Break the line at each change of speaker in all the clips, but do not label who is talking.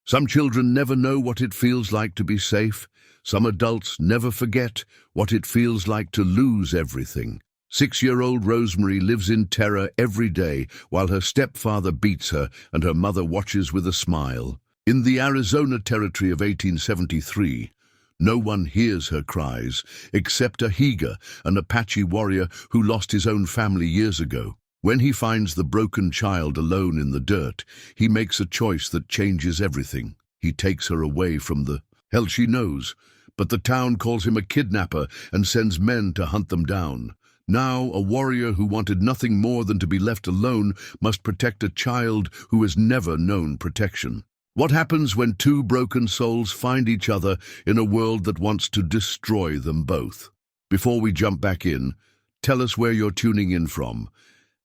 Some children never know what it feels like to be safe. Some adults never forget what it feels like to lose everything. 6-year-old Rosemary lives in terror every day while her stepfather beats her and her mother watches with a smile. In the Arizona Territory of 1873, no one hears her cries except Ahiga, an Apache warrior who lost his own family years ago. When he finds the broken child alone in the dirt, he makes a choice that changes everything. He takes her away from the hell she knows, but the town calls him a kidnapper and sends men to hunt them down. Now, a warrior who wanted nothing more than to be left alone must protect a child who has never known protection. What happens when two broken souls find each other in a world that wants to destroy them both? Before we jump back in, tell us where you're tuning in from.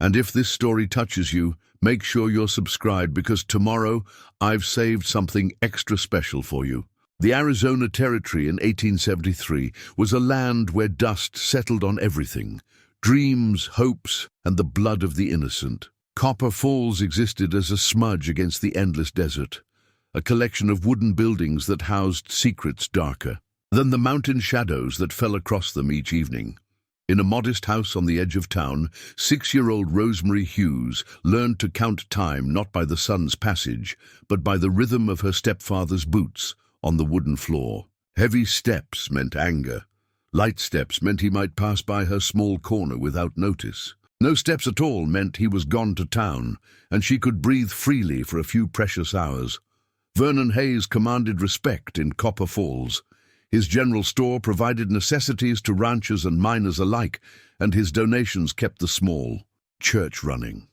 And if this story touches you, make sure you're subscribed because tomorrow I've saved something extra special for you. The Arizona Territory in 1873 was a land where dust settled on everything. Dreams, hopes, and the blood of the innocent. Copper Falls existed as a smudge against the endless desert, a collection of wooden buildings that housed secrets darker than the mountain shadows that fell across them each evening. In a modest house on the edge of town, 6-year-old Rosemary Hughes learned to count time not by the sun's passage, but by the rhythm of her stepfather's boots on the wooden floor. Heavy steps meant anger. Light steps meant he might pass by her small corner without notice. No steps at all meant he was gone to town, and she could breathe freely for a few precious hours. Vernon Hayes commanded respect in Copper Falls. His general store provided necessities to ranchers and miners alike, and his donations kept the small church running.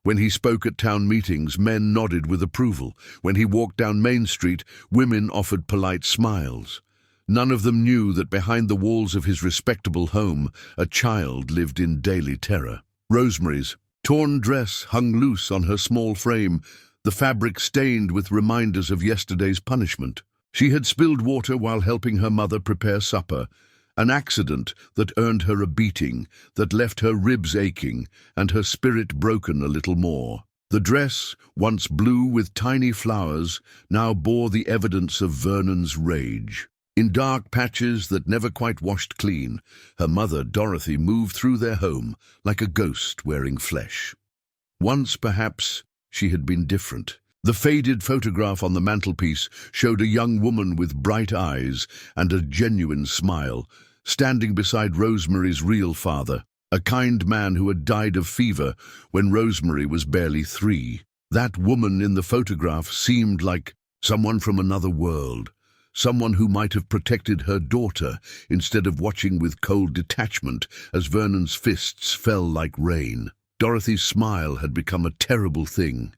When he spoke at town meetings, men nodded with approval. When he walked down Main Street, women offered polite smiles. None of them knew that behind the walls of his respectable home, a child lived in daily terror. Rosemary's torn dress hung loose on her small frame, the fabric stained with reminders of yesterday's punishment. She had spilled water while helping her mother prepare supper, an accident that earned her a beating, that left her ribs aching and her spirit broken a little more. The dress, once blue with tiny flowers, now bore the evidence of Vernon's rage. In dark patches that never quite washed clean, her mother, Dorothy, moved through their home like a ghost wearing flesh. Once, perhaps, she had been different. The faded photograph on the mantelpiece showed a young woman with bright eyes and a genuine smile, standing beside Rosemary's real father, a kind man who had died of fever when Rosemary was barely 3. That woman in the photograph seemed like someone from another world, someone who might have protected her daughter instead of watching with cold detachment as Vernon's fists fell like rain. Dorothy's smile had become a terrible thing.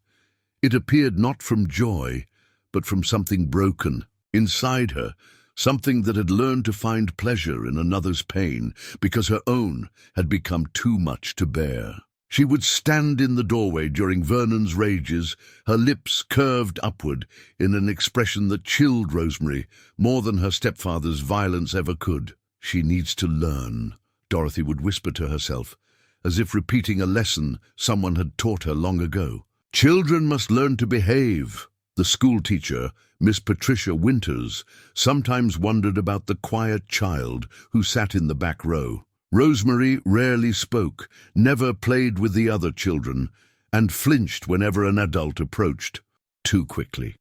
It appeared not from joy, but from something broken inside her, something that had learned to find pleasure in another's pain because her own had become too much to bear. She would stand in the doorway during Vernon's rages, her lips curved upward in an expression that chilled Rosemary more than her stepfather's violence ever could. "She needs to learn," Dorothy would whisper to herself, as if repeating a lesson someone had taught her long ago. "Children must learn to behave." The schoolteacher, Miss Patricia Winters, sometimes wondered about the quiet child who sat in the back row. Rosemary rarely spoke, never played with the other children, and flinched whenever an adult approached too quickly.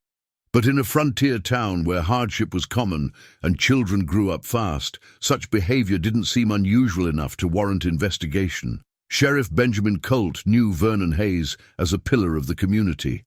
But in a frontier town where hardship was common and children grew up fast, such behavior didn't seem unusual enough to warrant investigation. Sheriff Benjamin Colt knew Vernon Hayes as a pillar of the community.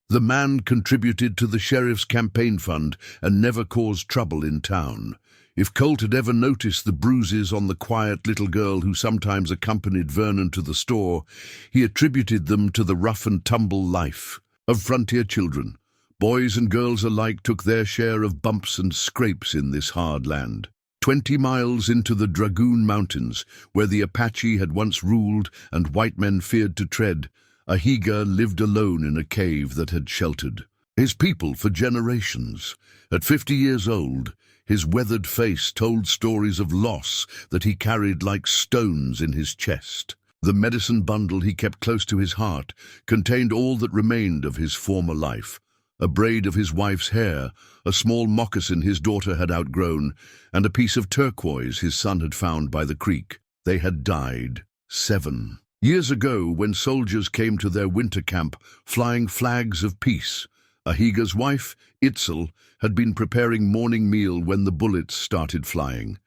The man contributed to the sheriff's campaign fund and never caused trouble in town. If Colt had ever noticed the bruises on the quiet little girl who sometimes accompanied Vernon to the store, he attributed them to the rough-and-tumble life of frontier children. Boys and girls alike took their share of bumps and scrapes in this hard land. 20 miles into the Dragoon Mountains, where the Apache had once ruled and white men feared to tread, Ahiga lived alone in a cave that had sheltered his people for generations. At 50 years old, his weathered face told stories of loss that he carried like stones in his chest. The medicine bundle he kept close to his heart contained all that remained of his former life: a braid of his wife's hair, a small moccasin his daughter had outgrown, and a piece of turquoise his son had found by the creek. They had died 7 years ago when soldiers came to their winter camp flying flags of peace. Ahiga's wife, Itzel, had been preparing morning meal when the bullets started flying.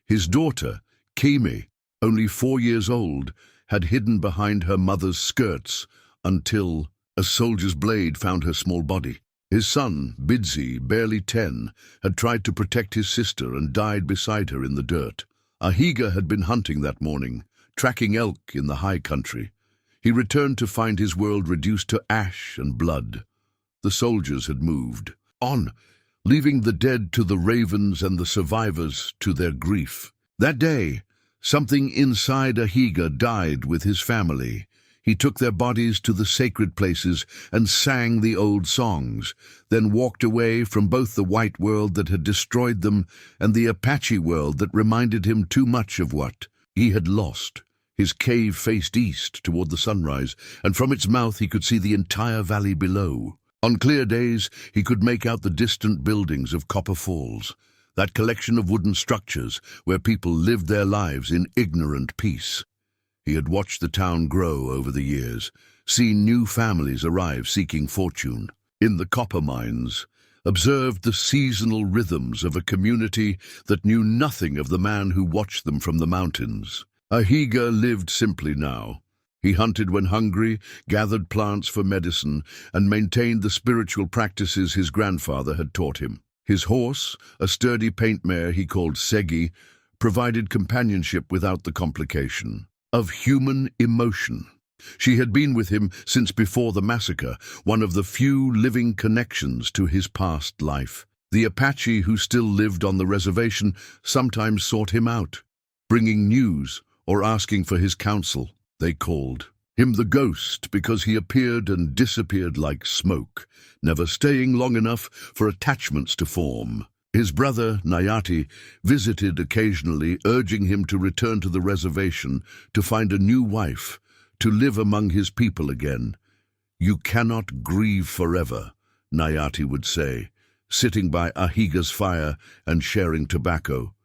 His daughter, Kimi, only 4 years old, had hidden behind her mother's skirts until a soldier's blade found her small body. His son, Bidzi, barely 10, had tried to protect his sister and died beside her in the dirt. Ahiga had been hunting that morning, tracking elk in the high country. He returned to find his world reduced to ash and blood. The soldiers had moved on, leaving the dead to the ravens and the survivors to their grief. That day, something inside Ahiga died with his family. He took their bodies to the sacred places and sang the old songs, then walked away from both the white world that had destroyed them and the Apache world that reminded him too much of what he had lost. His cave faced east toward the sunrise, and from its mouth he could see the entire valley below. On clear days, he could make out the distant buildings of Copper Falls, that collection of wooden structures where people lived their lives in ignorant peace. He had watched the town grow over the years, seen new families arrive seeking fortune in the copper mines, observed the seasonal rhythms of a community that knew nothing of the man who watched them from the mountains. Ahiga lived simply now. He hunted when hungry, gathered plants for medicine, and maintained the spiritual practices his grandfather had taught him. His horse, a sturdy paint mare he called Segi, provided companionship without the complication of human emotion. She had been with him since before the massacre, one of the few living connections to his past life. The Apache who still lived on the reservation sometimes sought him out, bringing news or asking for his counsel. They called him the ghost because he appeared and disappeared like smoke, never staying long enough for attachments to form. His brother, Nayati, visited occasionally, urging him to return to the reservation, to find a new wife, to live among his people again. "You cannot grieve forever," Nayati would say, sitting by Ahiga's fire and sharing tobacco.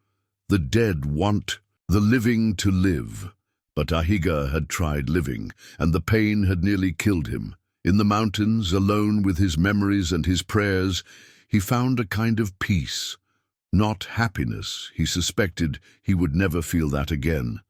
"The dead want the living to live." But Ahiga had tried living, and the pain had nearly killed him. In the mountains, alone with his memories and his prayers, he found a kind of peace. Not happiness, he suspected he would never feel that again,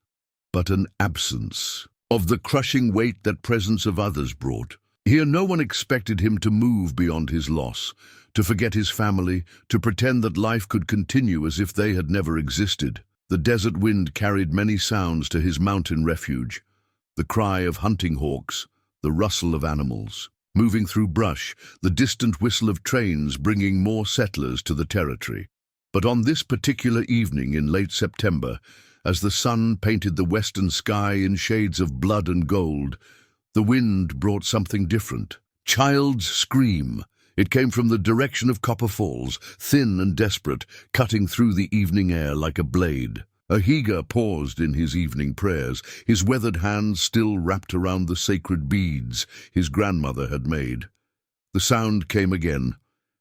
but an absence of the crushing weight that presence of others brought. Here no one expected him to move beyond his loss, to forget his family, to pretend that life could continue as if they had never existed. The desert wind carried many sounds to his mountain refuge: the cry of hunting hawks, the rustle of animals moving through brush, the distant whistle of trains bringing more settlers to the territory. But on this particular evening in late September, as the sun painted the western sky in shades of blood and gold, the wind brought something different. Child's scream. It came from the direction of Copper Falls, thin and desperate, cutting through the evening air like a blade. Ahiga paused in his evening prayers, his weathered hands still wrapped around the sacred beads his grandmother had made. The sound came again,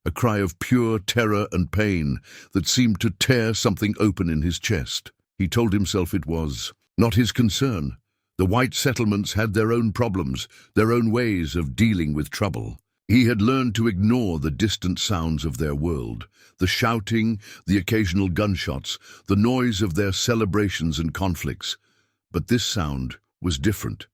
a cry of pure terror and pain that seemed to tear something open in his chest. He told himself it was not his concern. The white settlements had their own problems, their own ways of dealing with trouble. He had learned to ignore the distant sounds of their world, the shouting, the occasional gunshots, the noise of their celebrations and conflicts. But this sound was different.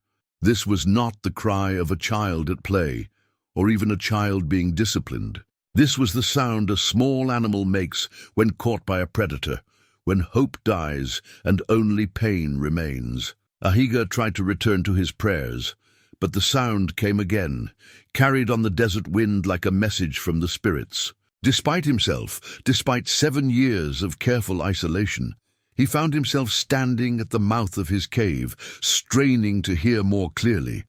This was not the cry of a child at play, or even a child being disciplined. This was the sound a small animal makes when caught by a predator, when hope dies and only pain remains. Ahiga tried to return to his prayers, but the sound came again, carried on the desert wind like a message from the spirits. Despite himself, despite 7 years of careful isolation, he found himself standing at the mouth of his cave, straining to hear more clearly.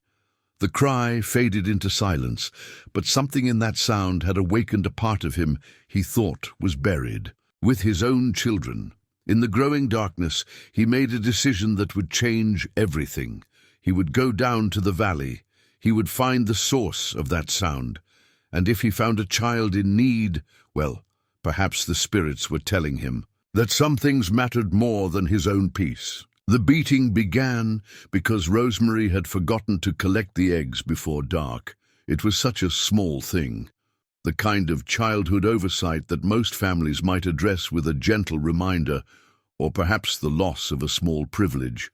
The cry faded into silence, but something in that sound had awakened a part of him he thought was buried. With his own children, in the growing darkness, he made a decision that would change everything. He would go down to the valley. He would find the source of that sound. And if he found a child in need, well, perhaps the spirits were telling him that some things mattered more than his own peace. The beating began because Rosemary had forgotten to collect the eggs before dark. It was such a small thing, the kind of childhood oversight that most families might address with a gentle reminder, or perhaps the loss of a small privilege.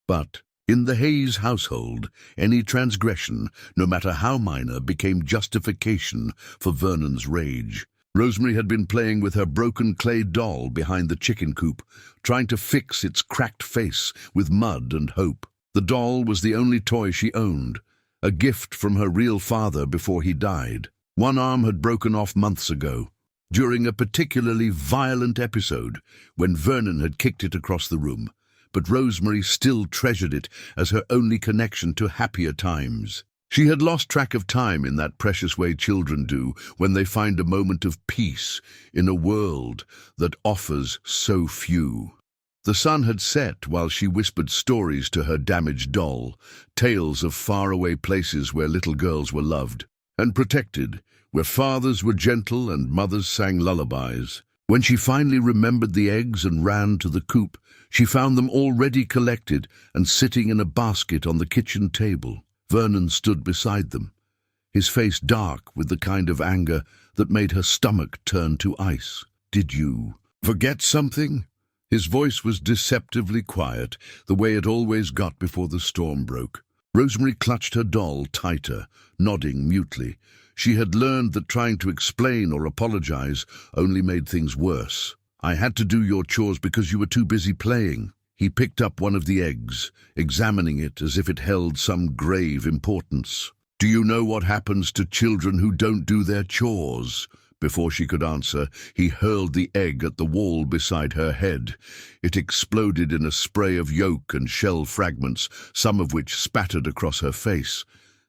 But in the Hayes household, any transgression, no matter how minor, became justification for Vernon's rage. Rosemary had been playing with her broken clay doll behind the chicken coop, trying to fix its cracked face with mud and hope. The doll was the only toy she owned, a gift from her real father before he died. One arm had broken off months ago, during a particularly violent episode when Vernon had kicked it across the room, but Rosemary still treasured it as her only connection to happier times. She had lost track of time in that precious way children do when they find a moment of peace in a world that offers so few. The sun had set while she whispered stories to her damaged doll, tales of faraway places where little girls were loved and protected, where fathers were gentle and mothers sang lullabies. When she finally remembered the eggs and ran to the coop, she found them already collected and sitting in a basket on the kitchen table. Vernon stood beside them, his face dark with the kind of anger that made her stomach turn to ice. "Did you forget something?" His voice was deceptively quiet, the way it always got before the storm broke. Rosemary clutched her doll tighter, nodding mutely. She had learned that trying to explain or apologize only made things worse. "I had to do your chores because you were too busy playing." He picked up one of the eggs, examining it as if it held some grave importance. "Do you know what happens to children who don't do their chores?" Before she could answer, he hurled the egg at the wall beside her head. It exploded in a spray of yolk and shell fragments, some of which spattered across her face.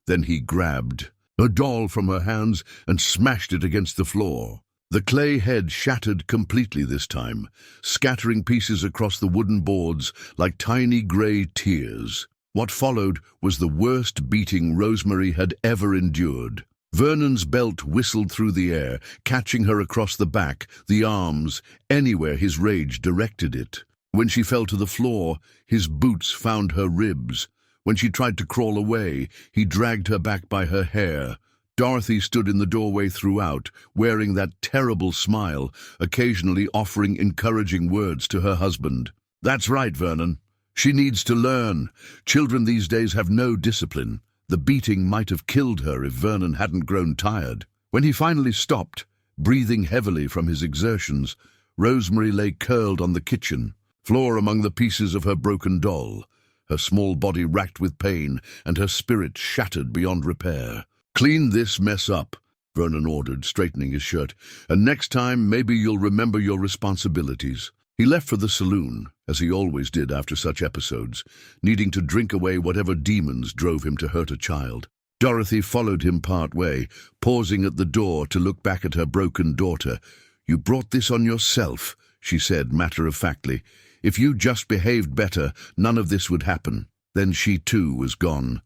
Then he grabbed a doll from her hands and smashed it against the floor. The clay head shattered completely this time, scattering pieces across the wooden boards like tiny grey tears. What followed was the worst beating Rosemary had ever endured. Vernon's belt whistled through the air, catching her across the back, the arms, anywhere his rage directed it. When she fell to the floor, his boots found her ribs. When she tried to crawl away, he dragged her back by her hair. Dorothy stood in the doorway throughout, wearing that terrible smile, occasionally offering encouraging words to her husband. "That's right, Vernon. She needs to learn. Children these days have no discipline." The beating might have killed her if Vernon hadn't grown tired. When he finally stopped, breathing heavily from his exertions, Rosemary lay curled on the kitchen floor among the pieces of her broken doll, her small body racked with pain and her spirit shattered beyond repair. "Clean this mess up," Vernon ordered, straightening his shirt, "and next time maybe you'll remember your responsibilities." He left for the saloon, as he always did after such episodes, needing to drink away whatever demons drove him to hurt a child. Dorothy followed him part way, pausing at the door to look back at her broken daughter. "You brought this on yourself," she said matter-of-factly. "If you just behaved better, none of this would happen." Then she too was gone,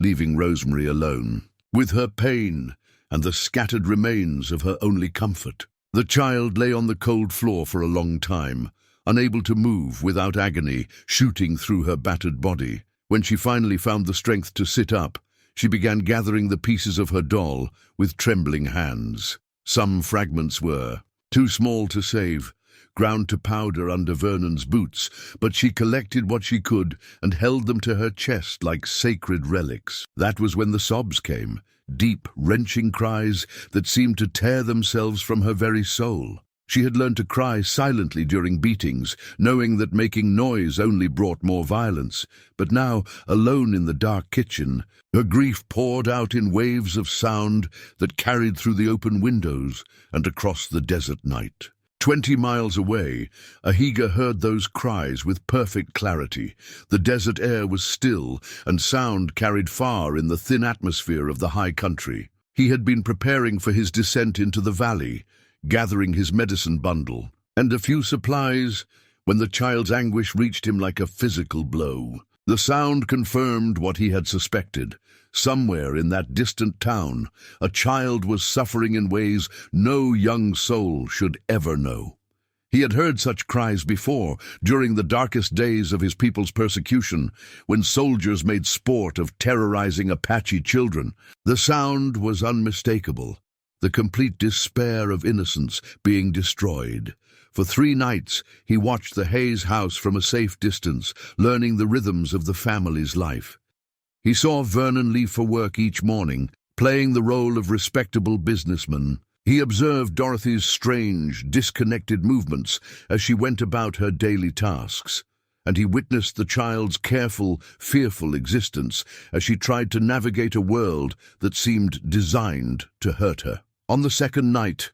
leaving Rosemary alone, with her pain and the scattered remains of her only comfort. The child lay on the cold floor for a long time, unable to move without agony shooting through her battered body. When she finally found the strength to sit up, she began gathering the pieces of her doll with trembling hands. Some fragments were too small to save, ground to powder under Vernon's boots, but she collected what she could and held them to her chest like sacred relics. That was when the sobs came, deep, wrenching cries that seemed to tear themselves from her very soul. She had learned to cry silently during beatings, knowing that making noise only brought more violence. But now, alone in the dark kitchen, her grief poured out in waves of sound that carried through the open windows and across the desert night. 20 miles away, Ahiga heard those cries with perfect clarity. The desert air was still, and sound carried far in the thin atmosphere of the high country. He had been preparing for his descent into the valley, gathering his medicine bundle and a few supplies, when the child's anguish reached him like a physical blow. The sound confirmed what he had suspected. Somewhere in that distant town, a child was suffering in ways no young soul should ever know. He had heard such cries before, during the darkest days of his people's persecution, when soldiers made sport of terrorizing Apache children. The sound was unmistakable, the complete despair of innocence being destroyed. For 3 nights, he watched the Hayes house from a safe distance, learning the rhythms of the family's life. He saw Vernon leave for work each morning, playing the role of respectable businessman. He observed Dorothy's strange, disconnected movements as she went about her daily tasks, and he witnessed the child's careful, fearful existence as she tried to navigate a world that seemed designed to hurt her. On the 2nd night,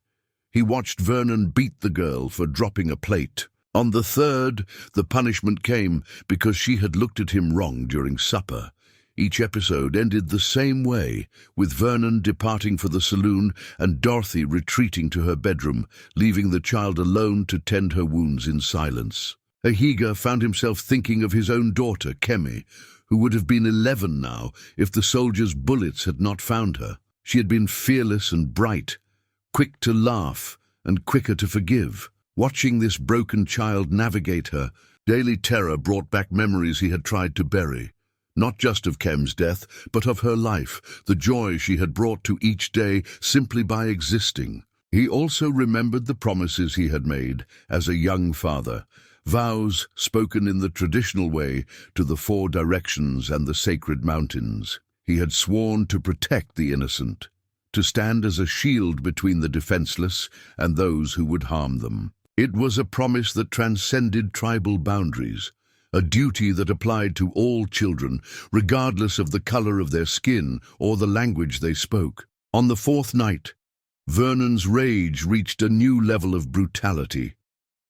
he watched Vernon beat the girl for dropping a plate. On the 3rd, the punishment came because she had looked at him wrong during supper. Each episode ended the same way, with Vernon departing for the saloon and Dorothy retreating to her bedroom, leaving the child alone to tend her wounds in silence. Ahiga found himself thinking of his own daughter, Kemi, who would have been 11 now if the soldiers' bullets had not found her. She had been fearless and bright, quick to laugh and quicker to forgive. Watching this broken child navigate her daily terror brought back memories he had tried to bury. Not just of Kem's death, but of her life, the joy she had brought to each day simply by existing. He also remembered the promises he had made as a young father, vows spoken in the traditional way to the 4 directions and the sacred mountains. He had sworn to protect the innocent, to stand as a shield between the defenseless and those who would harm them. It was a promise that transcended tribal boundaries, a duty that applied to all children, regardless of the color of their skin or the language they spoke. On the 4th night, Vernon's rage reached a new level of brutality.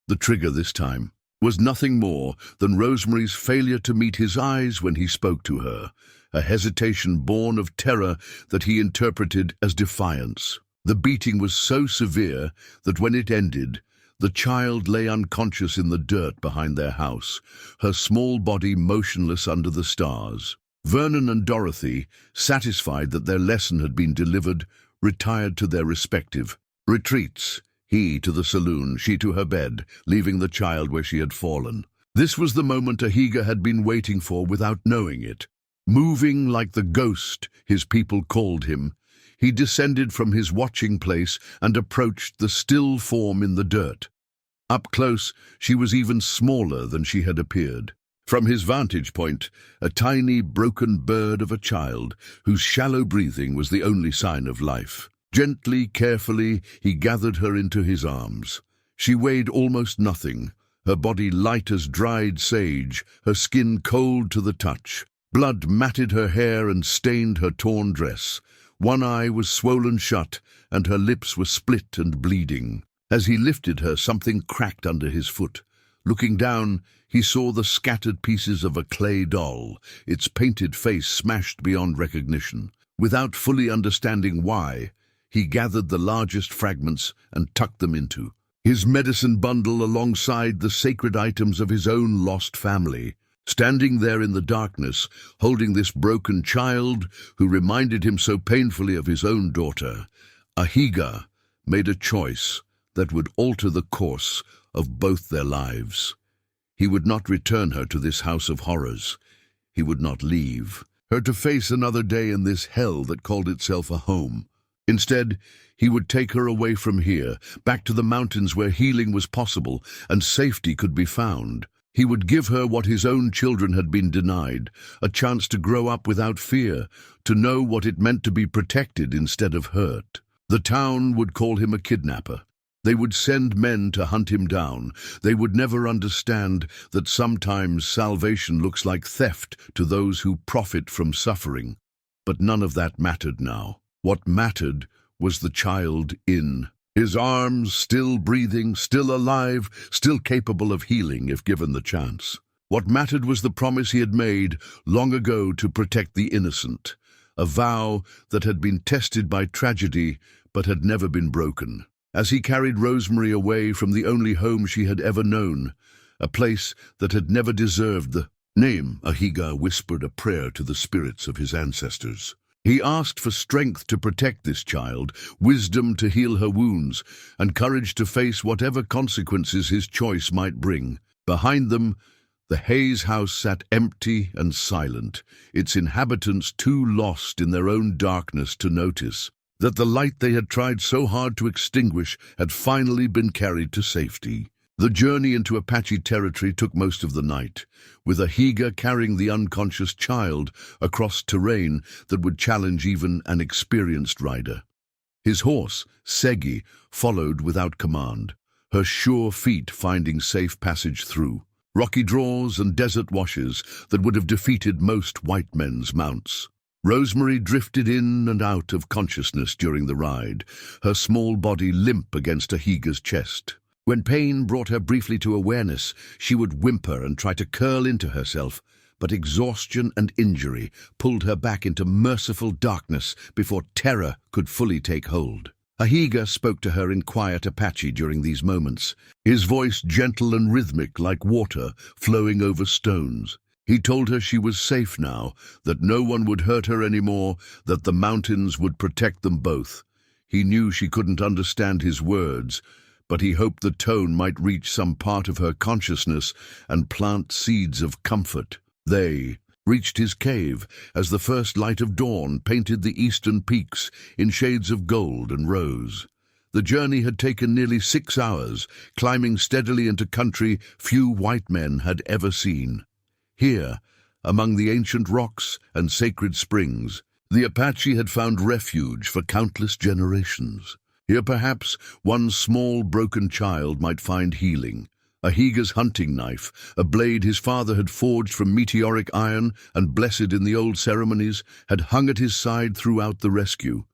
The trigger this time was nothing more than Rosemary's failure to meet his eyes when he spoke to her, a hesitation born of terror that he interpreted as defiance. The beating was so severe that when it ended, the child lay unconscious in the dirt behind their house, her small body motionless under the stars. Vernon and Dorothy, satisfied that their lesson had been delivered, retired to their respective retreats, he to the saloon, she to her bed, leaving the child where she had fallen. This was the moment Ahiga had been waiting for without knowing it. Moving like the ghost his people called him, he descended from his watching place and approached the still form in the dirt. Up close, she was even smaller than she had appeared. From his vantage point, a tiny, broken bird of a child, whose shallow breathing was the only sign of life. Gently, carefully, he gathered her into his arms. She weighed almost nothing, her body light as dried sage, her skin cold to the touch. Blood matted her hair and stained her torn dress. One eye was swollen shut, and her lips were split and bleeding. As he lifted her, something cracked under his foot. Looking down, he saw the scattered pieces of a clay doll, its painted face smashed beyond recognition. Without fully understanding why, he gathered the largest fragments and tucked them into his medicine bundle alongside the sacred items of his own lost family. Standing there in the darkness, holding this broken child who reminded him so painfully of his own daughter, Ahiga made a choice that would alter the course of both their lives. He would not return her to this house of horrors. He would not leave her to face another day in this hell that called itself a home. Instead, he would take her away from here, back to the mountains where healing was possible and safety could be found. He would give her what his own children had been denied, a chance to grow up without fear, to know what it meant to be protected instead of hurt. The town would call him a kidnapper. They would send men to hunt him down. They would never understand that sometimes salvation looks like theft to those who profit from suffering. But none of that mattered now. What mattered was the child in his arms, still breathing, still alive, still capable of healing if given the chance. What mattered was the promise he had made long ago to protect the innocent, a vow that had been tested by tragedy but had never been broken. As he carried Rosemary away from the only home she had ever known, a place that had never deserved the name, Ahiga whispered a prayer to the spirits of his ancestors. He asked for strength to protect this child, wisdom to heal her wounds, and courage to face whatever consequences his choice might bring. Behind them, the Hayes house sat empty and silent, its inhabitants too lost in their own darkness to notice that the light they had tried so hard to extinguish had finally been carried to safety. The journey into Apache territory took most of the night, with Ahiga carrying the unconscious child across terrain that would challenge even an experienced rider. His horse, Segi, followed without command, her sure feet finding safe passage through rocky draws and desert washes that would have defeated most white men's mounts. Rosemary drifted in and out of consciousness during the ride, her small body limp against Ahiga's chest. When pain brought her briefly to awareness, she would whimper and try to curl into herself, but exhaustion and injury pulled her back into merciful darkness before terror could fully take hold. Ahiga spoke to her in quiet Apache during these moments, his voice gentle and rhythmic like water flowing over stones. He told her she was safe now, that no one would hurt her anymore, that the mountains would protect them both. He knew she couldn't understand his words, but he hoped the tone might reach some part of her consciousness and plant seeds of comfort. They reached his cave as the first light of dawn painted the eastern peaks in shades of gold and rose. The journey had taken nearly 6 hours, climbing steadily into country few white men had ever seen. Here, among the ancient rocks and sacred springs, the Apache had found refuge for countless generations. Here perhaps one small broken child might find healing. Ahiga's hunting knife, a blade his father had forged from meteoric iron and blessed in the old ceremonies, had hung at his side throughout the rescue.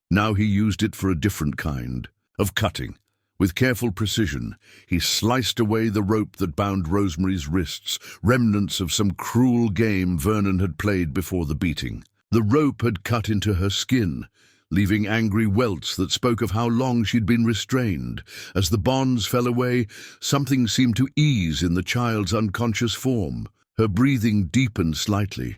Now he used it for a different kind of cutting. With careful precision, he sliced away the rope that bound Rosemary's wrists, remnants of some cruel game Vernon had played before the beating. The rope had cut into her skin, leaving angry welts that spoke of how long she'd been restrained. As the bonds fell away, something seemed to ease in the child's unconscious form. Her breathing deepened slightly,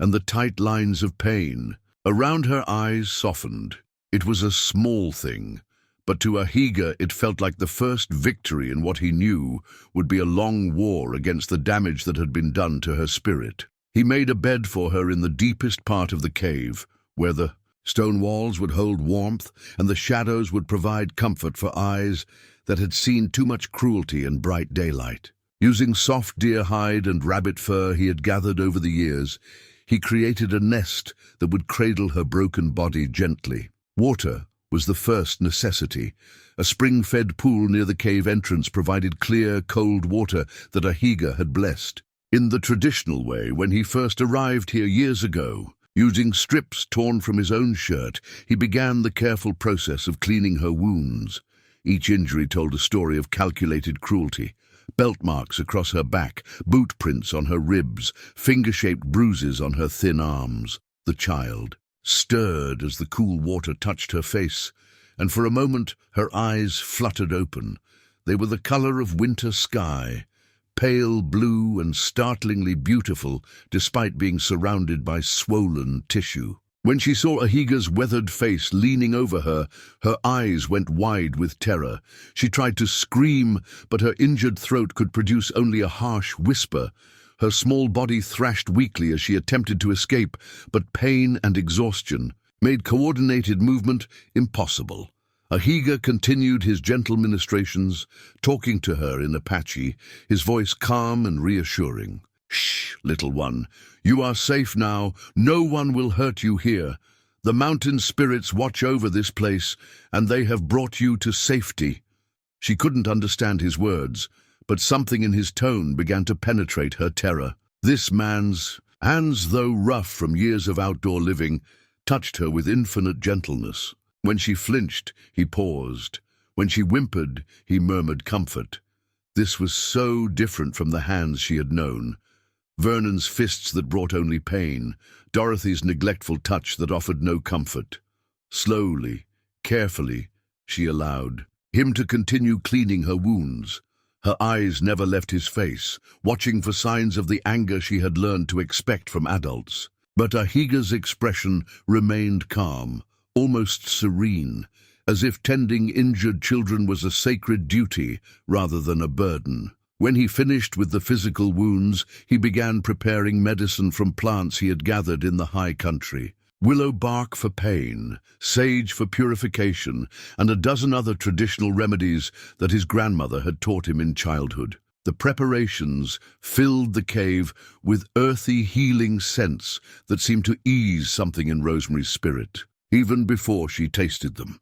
and the tight lines of pain around her eyes softened. It was a small thing, but to Ahiga it felt like the first victory in what he knew would be a long war against the damage that had been done to her spirit. He made a bed for her in the deepest part of the cave, where the stone walls would hold warmth and the shadows would provide comfort for eyes that had seen too much cruelty in bright daylight. Using soft deer hide and rabbit fur he had gathered over the years, he created a nest that would cradle her broken body gently. Water was the first necessity. A spring-fed pool near the cave entrance provided clear, cold water that Ahiga had blessed. In the traditional way, when he first arrived here years ago, using strips torn from his own shirt, he began the careful process of cleaning her wounds. Each injury told a story of calculated cruelty. Belt marks across her back, boot prints on her ribs, finger-shaped bruises on her thin arms. The child stirred as the cool water touched her face, and for a moment her eyes fluttered open. They were the color of winter sky, pale blue and startlingly beautiful despite being surrounded by swollen tissue. When she saw Ahiga's weathered face leaning over her, her eyes went wide with terror. She tried to scream, but her injured throat could produce only a harsh whisper. Her small body thrashed weakly as she attempted to escape, but pain and exhaustion made coordinated movement impossible. Ahiga continued his gentle ministrations, talking to her in Apache, his voice calm and reassuring. "Shh, little one. You are safe now. No one will hurt you here. The mountain spirits watch over this place, and they have brought you to safety." She couldn't understand his words, but something in his tone began to penetrate her terror. This man's hands, though rough from years of outdoor living, touched her with infinite gentleness. When she flinched, he paused. When she whimpered, he murmured comfort. This was so different from the hands she had known. Vernon's fists that brought only pain, Dorothy's neglectful touch that offered no comfort. Slowly, carefully, she allowed him to continue cleaning her wounds. Her eyes never left his face, watching for signs of the anger she had learned to expect from adults. But Ahiga's expression remained calm, almost serene, as if tending injured children was a sacred duty rather than a burden. When he finished with the physical wounds, he began preparing medicine from plants he had gathered in the high country. Willow bark for pain, sage for purification, and a dozen other traditional remedies that his grandmother had taught him in childhood. The preparations filled the cave with earthy, healing scents that seemed to ease something in Rosemary's spirit, even before she tasted them.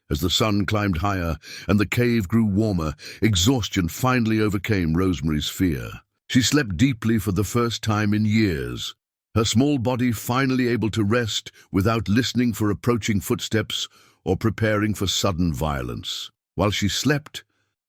As the sun climbed higher and the cave grew warmer, exhaustion finally overcame Rosemary's fear. She slept deeply for the first time in years, her small body finally able to rest without listening for approaching footsteps or preparing for sudden violence. While she slept,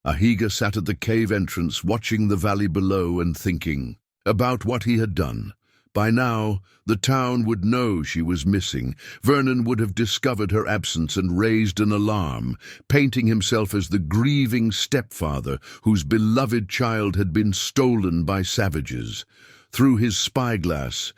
Ahiga sat at the cave entrance watching the valley below and thinking about what he had done. By now, the town would know she was missing. Vernon would have discovered her absence and raised an alarm, painting himself as the grieving stepfather whose beloved child had been stolen by savages. Through his spyglass,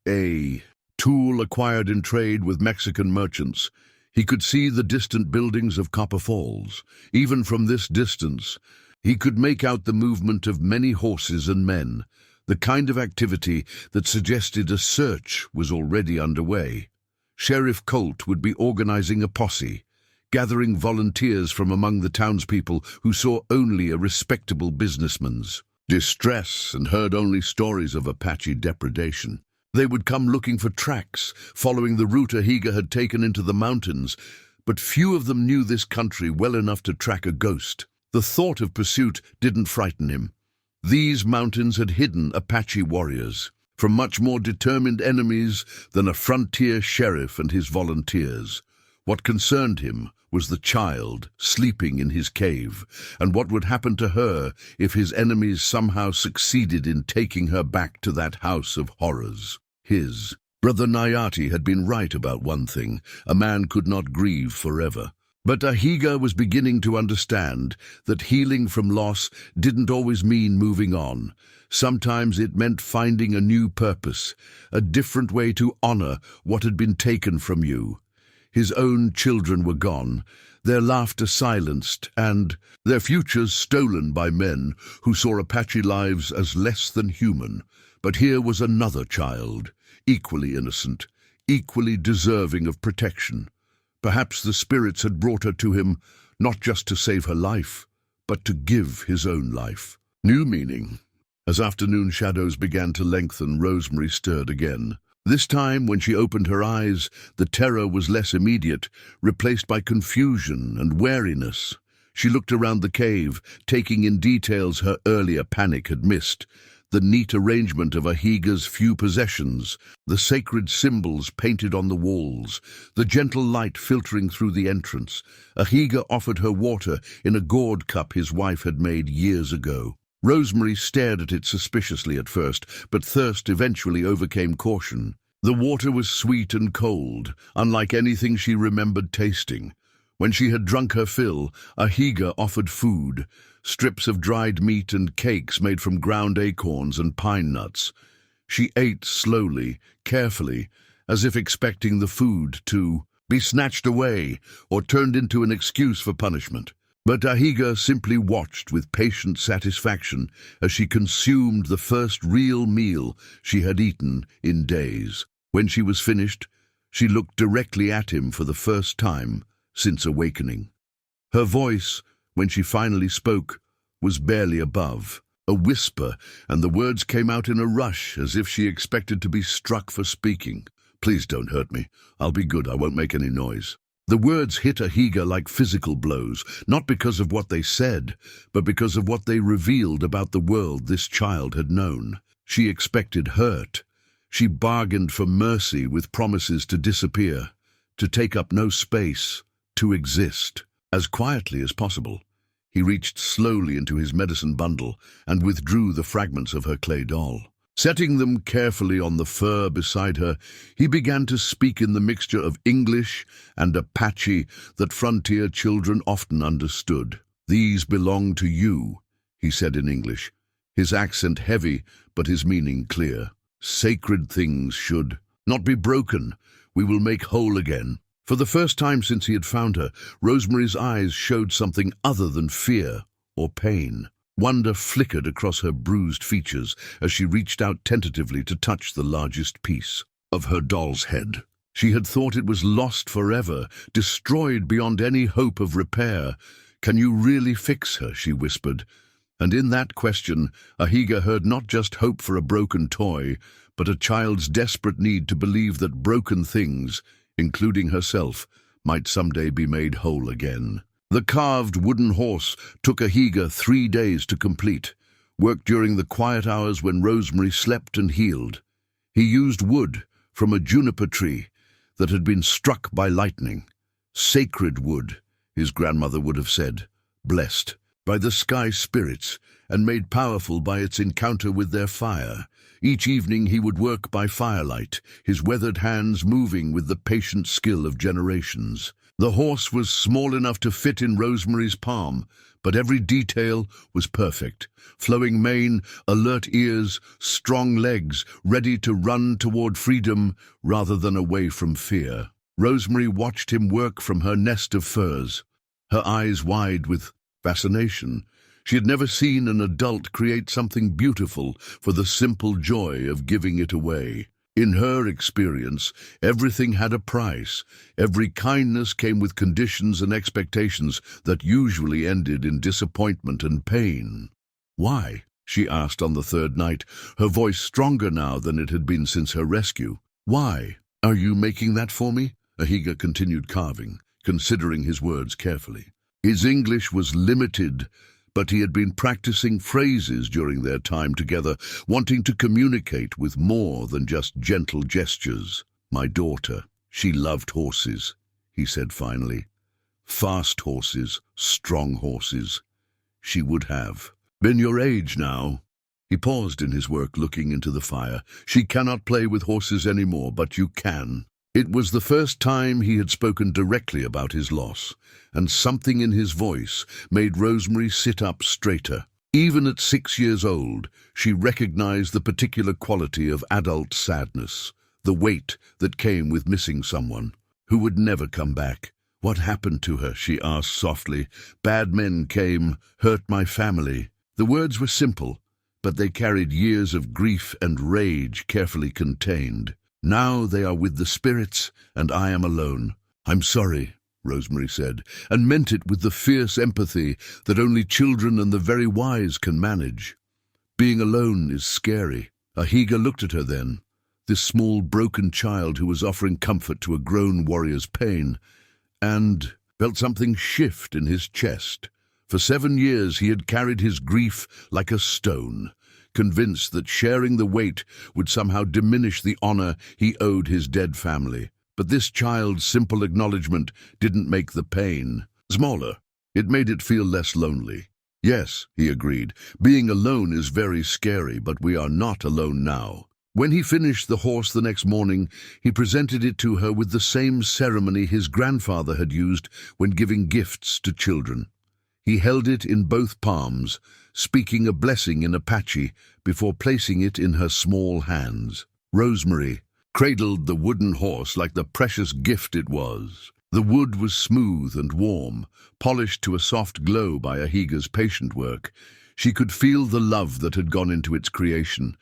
a tool acquired in trade with Mexican merchants, he could see the distant buildings of Copper Falls. Even from this distance, he could make out the movement of many horses and men, the kind of activity that suggested a search was already underway. Sheriff Colt would be organizing a posse, gathering volunteers from among the townspeople who saw only a respectable businessman's distress and heard only stories of Apache depredation. They would come looking for tracks, following the route Ahiga had taken into the mountains, but few of them knew this country well enough to track a ghost. The thought of pursuit didn't frighten him. These mountains had hidden Apache warriors from much more determined enemies than a frontier sheriff and his volunteers. What concerned him was the child sleeping in his cave, and what would happen to her if his enemies somehow succeeded in taking her back to that house of horrors. His brother Nayati had been right about one thing: a man could not grieve forever. But Ahiga was beginning to understand that healing from loss didn't always mean moving on. Sometimes it meant finding a new purpose, a different way to honor what had been taken from you. His own children were gone, their laughter silenced, and their futures stolen by men who saw Apache lives as less than human. But here was another child, equally innocent, equally deserving of protection. Perhaps the spirits had brought her to him, not just to save her life, but to give his own life. New meaning. As afternoon shadows began to lengthen, Rosemary stirred again. This time, when she opened her eyes, the terror was less immediate, replaced by confusion and wariness. She looked around the cave, taking in details her earlier panic had missed. The neat arrangement of Ahiga's few possessions, the sacred symbols painted on the walls, the gentle light filtering through the entrance. Ahiga offered her water in a gourd cup his wife had made years ago. Rosemary stared at it suspiciously at first, but thirst eventually overcame caution. The water was sweet and cold, unlike anything she remembered tasting. When she had drunk her fill, Ahiga offered food, strips of dried meat and cakes made from ground acorns and pine nuts. She ate slowly, carefully, as if expecting the food to be snatched away or turned into an excuse for punishment. But Ahiga simply watched with patient satisfaction as she consumed the first real meal she had eaten in days. When she was finished, she looked directly at him for the first time since awakening. Her voice, when she finally spoke, was barely above a whisper, and the words came out in a rush as if she expected to be struck for speaking. "Please don't hurt me. I'll be good. I won't make any noise." The words hit Ahiga like physical blows, not because of what they said, but because of what they revealed about the world this child had known. She expected hurt. She bargained for mercy with promises to disappear, to take up no space, to exist. As quietly as possible, he reached slowly into his medicine bundle and withdrew the fragments of her clay doll. Setting them carefully on the fur beside her, he began to speak in the mixture of English and Apache that frontier children often understood. "These belong to you," he said in English, his accent heavy but his meaning clear. "Sacred things should not be broken. We will make whole again." For the first time since he had found her, Rosemary's eyes showed something other than fear or pain. Wonder flickered across her bruised features as she reached out tentatively to touch the largest piece of her doll's head. She had thought it was lost forever, destroyed beyond any hope of repair. "Can you really fix her?" she whispered. And in that question, Ahiga heard not just hope for a broken toy, but a child's desperate need to believe that broken things, including herself, might someday be made whole again. The carved wooden horse took Ahiga 3 days to complete, worked during the quiet hours when Rosemary slept and healed. He used wood from a juniper tree that had been struck by lightning. Sacred wood, his grandmother would have said, blessed by the sky spirits and made powerful by its encounter with their fire. Each evening he would work by firelight, his weathered hands moving with the patient skill of generations. The horse was small enough to fit in Rosemary's palm, but every detail was perfect. Flowing mane, alert ears, strong legs, ready to run toward freedom rather than away from fear. Rosemary watched him work from her nest of furs, her eyes wide with fascination. She had never seen an adult create something beautiful for the simple joy of giving it away. In her experience, everything had a price. Every kindness came with conditions and expectations that usually ended in disappointment and pain. "Why?" she asked on the 3rd night, her voice stronger now than it had been since her rescue. "Why? Are you making that for me?" Ahiga continued carving, considering his words carefully. His English was limited, but he had been practicing phrases during their time together, wanting to communicate with more than just gentle gestures. "My daughter, she loved horses," he said finally. "Fast horses, strong horses. She would have been your age now." He paused in his work, looking into the fire. "She cannot play with horses anymore, but you can." It was the first time he had spoken directly about his loss, and something in his voice made Rosemary sit up straighter. Even at 6 years old, she recognized the particular quality of adult sadness, the weight that came with missing someone who would never come back. "What happened to her?" she asked softly. "Bad men came, hurt my family." The words were simple, but they carried years of grief and rage carefully contained. "Now they are with the spirits, and I am alone." "I'm sorry," Rosemary said, and meant it with the fierce empathy that only children and the very wise can manage. "Being alone is scary." Ahiga looked at her then, this small broken child who was offering comfort to a grown warrior's pain, and felt something shift in his chest. For 7 years he had carried his grief like a stone, convinced that sharing the weight would somehow diminish the honor he owed his dead family. But this child's simple acknowledgement didn't make the pain smaller. It made it feel less lonely. "Yes," he agreed, "being alone is very scary, but we are not alone now." When he finished the horse the next morning, he presented it to her with the same ceremony his grandfather had used when giving gifts to children. He held it in both palms, speaking a blessing in Apache before placing it in her small hands. Rosemary cradled the wooden horse like the precious gift it was. The wood was smooth and warm, polished to a soft glow by Ahiga's patient work. She could feel the love that had gone into its creation,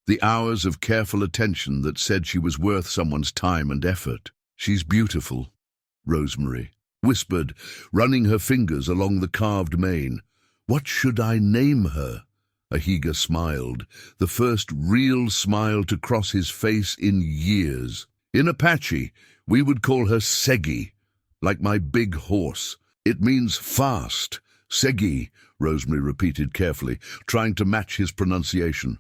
the hours of careful attention that said she was worth someone's time and effort. "She's beautiful," Rosemary whispered, running her fingers along the carved mane. "What should I name her?" Ahiga smiled, the first real smile to cross his face in years. "In Apache, we would call her Segi, like my big horse. It means fast." "Segi," Rosemary repeated carefully, trying to match his pronunciation.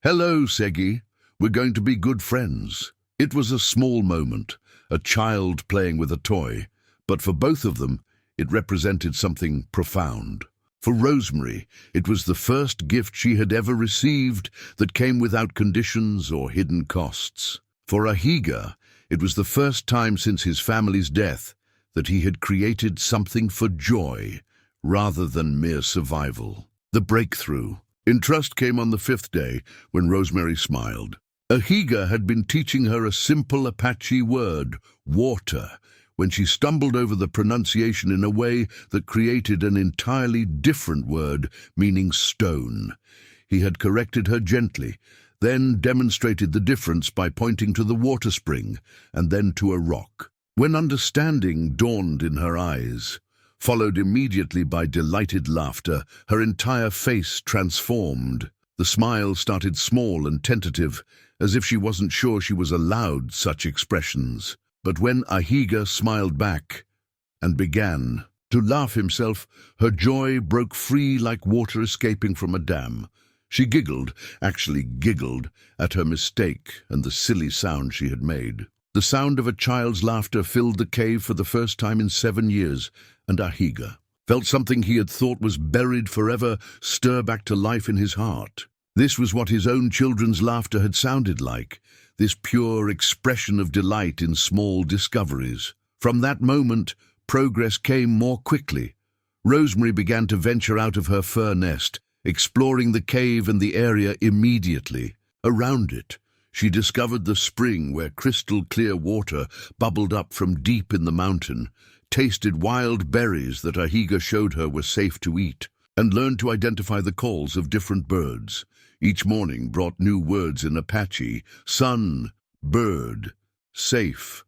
"Hello, Segi. We're going to be good friends." It was a small moment, a child playing with a toy, but for both of them, it represented something profound. For Rosemary, it was the first gift she had ever received that came without conditions or hidden costs. For Ahiga, it was the first time since his family's death that he had created something for joy rather than mere survival. The breakthrough in trust came on the 5th day when Rosemary smiled. Ahiga had been teaching her a simple Apache word, water, when she stumbled over the pronunciation in a way that created an entirely different word, meaning stone. He had corrected her gently, then demonstrated the difference by pointing to the water spring, and then to a rock. When understanding dawned in her eyes, followed immediately by delighted laughter, her entire face transformed. The smile started small and tentative, as if she wasn't sure she was allowed such expressions. But when Ahiga smiled back and began to laugh himself, her joy broke free like water escaping from a dam. She actually giggled, at her mistake and the silly sound she had made. The sound of a child's laughter filled the cave for the first time in 7 years, and Ahiga felt something he had thought was buried forever stir back to life in his heart. This was what his own children's laughter had sounded like, this pure expression of delight in small discoveries. From that moment, progress came more quickly. Rosemary began to venture out of her fur nest, exploring the cave and the area immediately. Around it, she discovered the spring where crystal-clear water bubbled up from deep in the mountain, tasted wild berries that Ahiga showed her were safe to eat, and learned to identify the calls of different birds. Each morning brought new words in Apache: sun, bird, safe,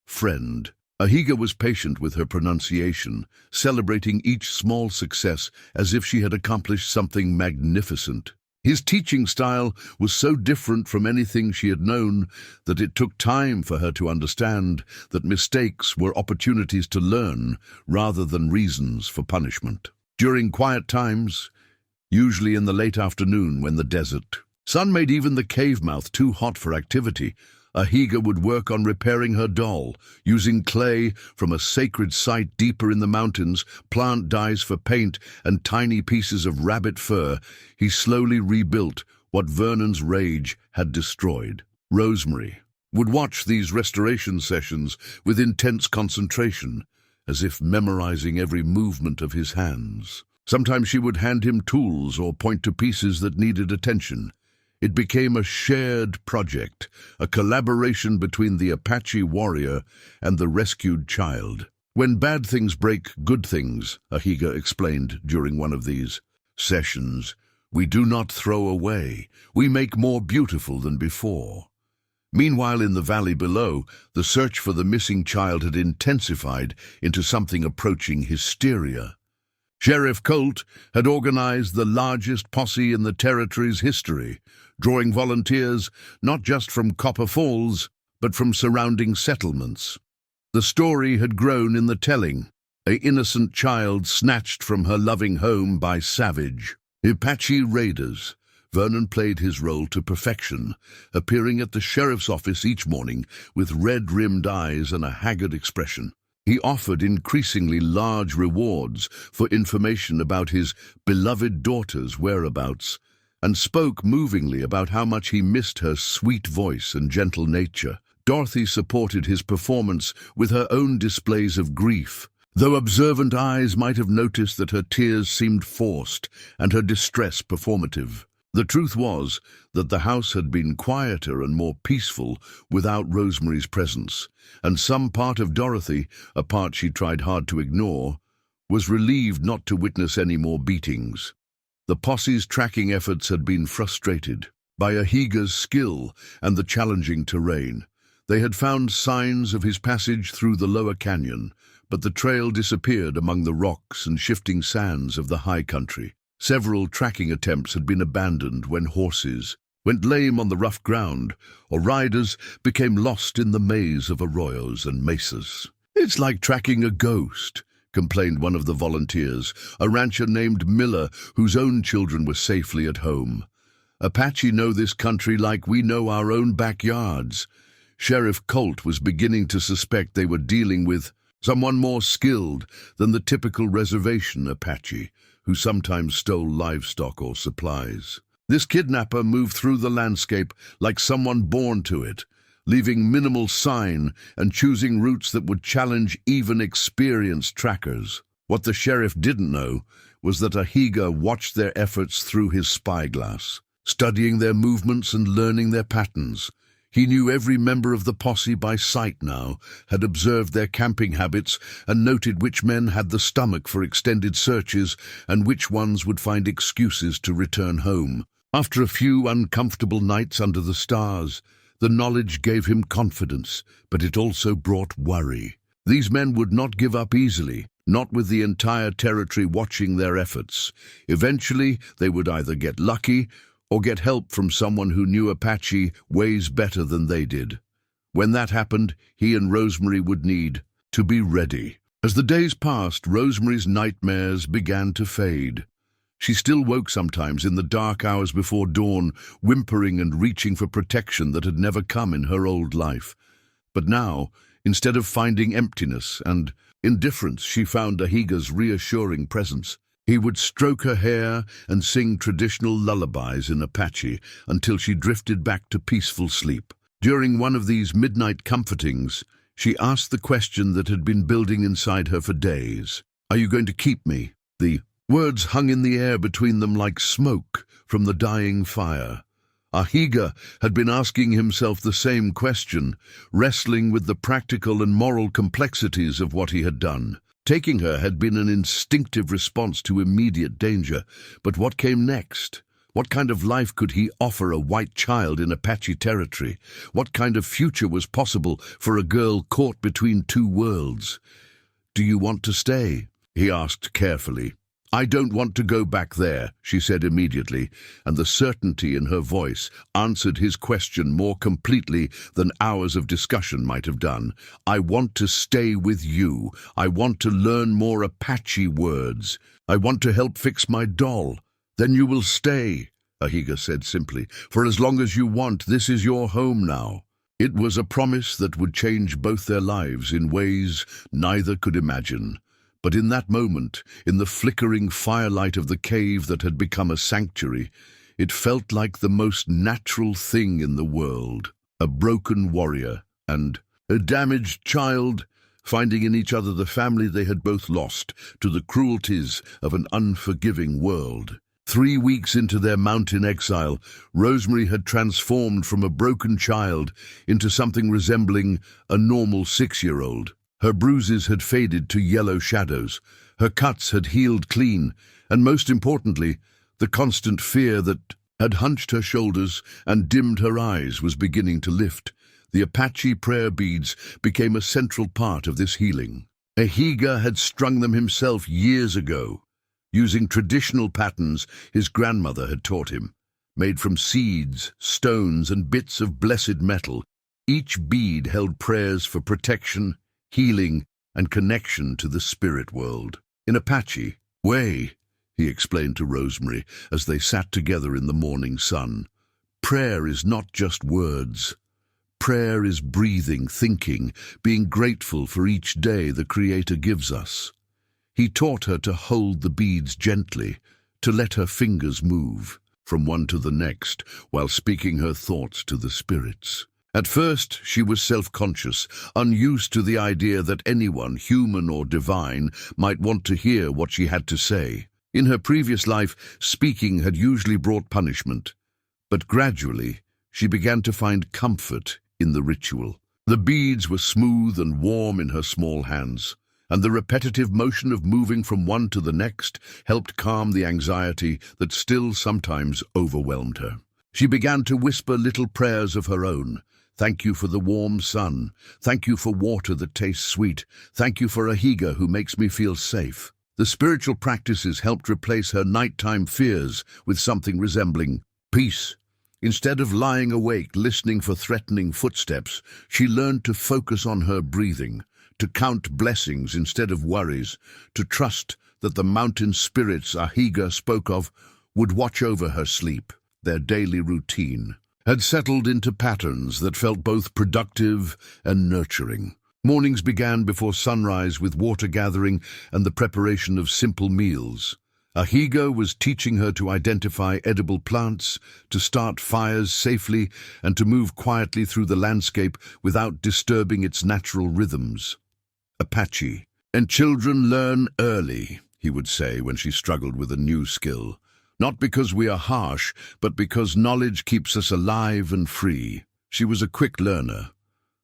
friend. Ahiga was patient with her pronunciation, celebrating each small success as if she had accomplished something magnificent. His teaching style was so different from anything she had known that it took time for her to understand that mistakes were opportunities to learn rather than reasons for punishment. During quiet times, usually in the late afternoon when the desert sun made even the cave mouth too hot for activity, Ahiga would work on repairing her doll, using clay from a sacred site deeper in the mountains, plant dyes for paint, and tiny pieces of rabbit fur. He slowly rebuilt what Vernon's rage had destroyed. Rosemary would watch these restoration sessions with intense concentration, as if memorizing every movement of his hands. Sometimes she would hand him tools or point to pieces that needed attention. It became a shared project, a collaboration between the Apache warrior and the rescued child. When bad things break good things, Ahiga explained during one of these sessions, we do not throw away, we make more beautiful than before. Meanwhile, in the valley below, the search for the missing child had intensified into something approaching hysteria. Sheriff Colt had organized the largest posse in the territory's history, drawing volunteers not just from Copper Falls, but from surrounding settlements. The story had grown in the telling, an innocent child snatched from her loving home by savage Apache raiders. Vernon played his role to perfection, appearing at the sheriff's office each morning with red-rimmed eyes and a haggard expression. He offered increasingly large rewards for information about his beloved daughter's whereabouts, and spoke movingly about how much he missed her sweet voice and gentle nature. Dorothy supported his performance with her own displays of grief, though observant eyes might have noticed that her tears seemed forced and her distress performative. The truth was that the house had been quieter and more peaceful without Rosemary's presence, and some part of Dorothy, a part she tried hard to ignore, was relieved not to witness any more beatings. The posse's tracking efforts had been frustrated by Ahiga's skill and the challenging terrain. They had found signs of his passage through the lower canyon, but the trail disappeared among the rocks and shifting sands of the high country. Several tracking attempts had been abandoned when horses went lame on the rough ground, or riders became lost in the maze of arroyos and mesas. "It's like tracking a ghost," complained one of the volunteers, a rancher named Miller, whose own children were safely at home. "Apache know this country like we know our own backyards." Sheriff Colt was beginning to suspect they were dealing with someone more skilled than the typical reservation Apache, who sometimes stole livestock or supplies. This kidnapper moved through the landscape like someone born to it, leaving minimal sign and choosing routes that would challenge even experienced trackers. What the sheriff didn't know was that Ahiga watched their efforts through his spyglass. studying their movements and learning their patterns. He knew every member of the posse by sight now, had observed their camping habits and noted which men had the stomach for extended searches and which ones would find excuses to return home. After a few uncomfortable nights under the stars, the knowledge gave him confidence, but it also brought worry. These men would not give up easily, not with the entire territory watching their efforts. Eventually, they would either get lucky or get help from someone who knew Apache ways better than they did. When that happened, he and Rosemary would need to be ready. As the days passed, Rosemary's nightmares began to fade. She still woke sometimes in the dark hours before dawn, whimpering and reaching for protection that had never come in her old life. But now, instead of finding emptiness and indifference, she found Ahiga's reassuring presence. He would stroke her hair and sing traditional lullabies in Apache until she drifted back to peaceful sleep. During one of these midnight comfortings, she asked the question that had been building inside her for days. "Are you going to keep me?" The words hung in the air between them like smoke from the dying fire. Ahiga had been asking himself the same question, wrestling with the practical and moral complexities of what he had done. Taking her had been an instinctive response to immediate danger, but what came next? What kind of life could he offer a white child in Apache territory? What kind of future was possible for a girl caught between two worlds? "Do you want to stay?" he asked carefully. "I don't want to go back there," she said immediately, and the certainty in her voice answered his question more completely than hours of discussion might have done. "I want to stay with you. I want to learn more Apache words. I want to help fix my doll." "Then you will stay," Ahiga said simply. "For as long as you want, this is your home now." It was a promise that would change both their lives in ways neither could imagine. But in that moment, in the flickering firelight of the cave that had become a sanctuary, it felt like the most natural thing in the world. A broken warrior and a damaged child, finding in each other the family they had both lost to the cruelties of an unforgiving world. 3 weeks into their mountain exile, Rosemary had transformed from a broken child into something resembling a normal 6-year-old. Her bruises had faded to yellow shadows, her cuts had healed clean, and most importantly, the constant fear that had hunched her shoulders and dimmed her eyes was beginning to lift. The Apache prayer beads became a central part of this healing. Ahiga had strung them himself years ago, using traditional patterns his grandmother had taught him, made from seeds, stones, and bits of blessed metal. Each bead held prayers for protection, healing, and connection to the spirit world. In Apache way, he explained to Rosemary as they sat together in the morning sun, prayer is not just words. Prayer is breathing, thinking, being grateful for each day the Creator gives us. He taught her to hold the beads gently, to let her fingers move from one to the next while speaking her thoughts to the spirits. At first, she was self-conscious, unused to the idea that anyone, human or divine, might want to hear what she had to say. In her previous life, speaking had usually brought punishment, but gradually, she began to find comfort in the ritual. The beads were smooth and warm in her small hands, and the repetitive motion of moving from one to the next helped calm the anxiety that still sometimes overwhelmed her. She began to whisper little prayers of her own. "Thank you for the warm sun. Thank you for water that tastes sweet. Thank you for Ahiga who makes me feel safe." The spiritual practices helped replace her nighttime fears with something resembling peace. Instead of lying awake listening for threatening footsteps, she learned to focus on her breathing, to count blessings instead of worries, to trust that the mountain spirits Ahiga spoke of would watch over her sleep. Their daily routine had settled into patterns that felt both productive and nurturing. Mornings began before sunrise with water gathering and the preparation of simple meals. Ahiga was teaching her to identify edible plants, to start fires safely, and to move quietly through the landscape without disturbing its natural rhythms. Apache. "And children learn early," he would say when she struggled with a new skill. Not because we are harsh, but because knowledge keeps us alive and free. She was a quick learner,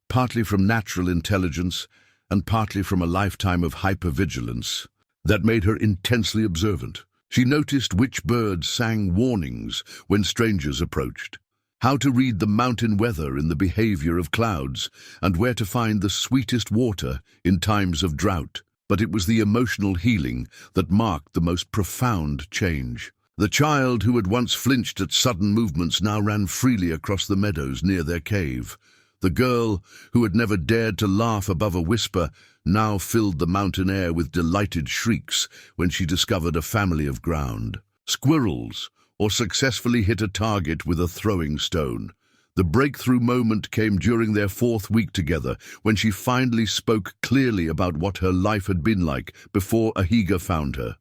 partly from natural intelligence and partly from a lifetime of hypervigilance that made her intensely observant. She noticed which birds sang warnings when strangers approached, how to read the mountain weather in the behavior of clouds, and where to find the sweetest water in times of drought. But it was the emotional healing that marked the most profound change. The child who had once flinched at sudden movements now ran freely across the meadows near their cave. The girl, who had never dared to laugh above a whisper, now filled the mountain air with delighted shrieks when she discovered a family of ground squirrels, or successfully hit a target with a throwing stone. The breakthrough moment came during their 4th week together, when she finally spoke clearly about what her life had been like before Ahiga found her.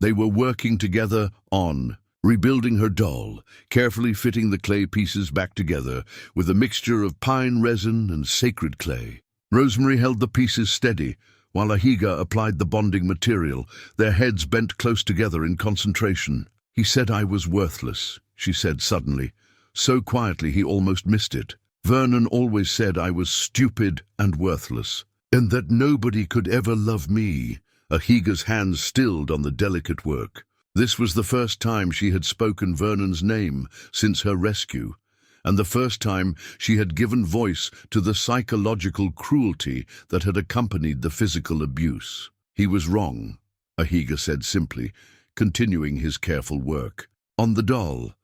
They were working together on rebuilding her doll, carefully fitting the clay pieces back together with a mixture of pine resin and sacred clay. Rosemary held the pieces steady, while Ahiga applied the bonding material, their heads bent close together in concentration. "He said I was worthless," she said suddenly, so quietly he almost missed it. "Vernon always said I was stupid and worthless, and that nobody could ever love me." Ahiga's hands stilled on the delicate work. This was the first time she had spoken Vernon's name since her rescue, and the first time she had given voice to the psychological cruelty that had accompanied the physical abuse. "He was wrong," Ahiga said simply, continuing his careful work. On the doll,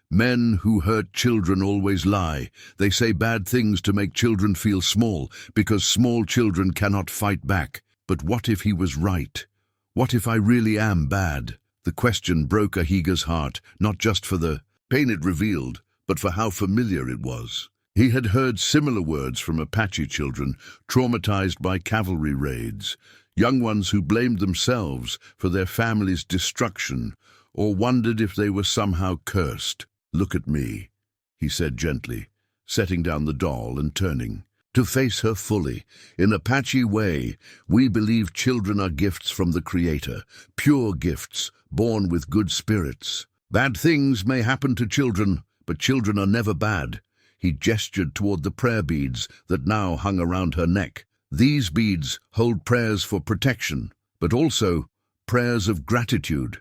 "Men who hurt children always lie. They say bad things to make children feel small, because small children cannot fight back. But what if he was right? What if I really am bad?" The question broke Ahiga's heart, not just for the pain it revealed, but for how familiar it was. He had heard similar words from Apache children, traumatized by cavalry raids, young ones who blamed themselves for their family's destruction, or wondered if they were somehow cursed. "Look at me," he said gently, setting down the doll and turning to face her fully. "In Apache way, we believe children are gifts from the Creator, pure gifts, born with good spirits. Bad things may happen to children, but children are never bad." He gestured toward the prayer beads that now hung around her neck. "These beads hold prayers for protection, but also prayers of gratitude.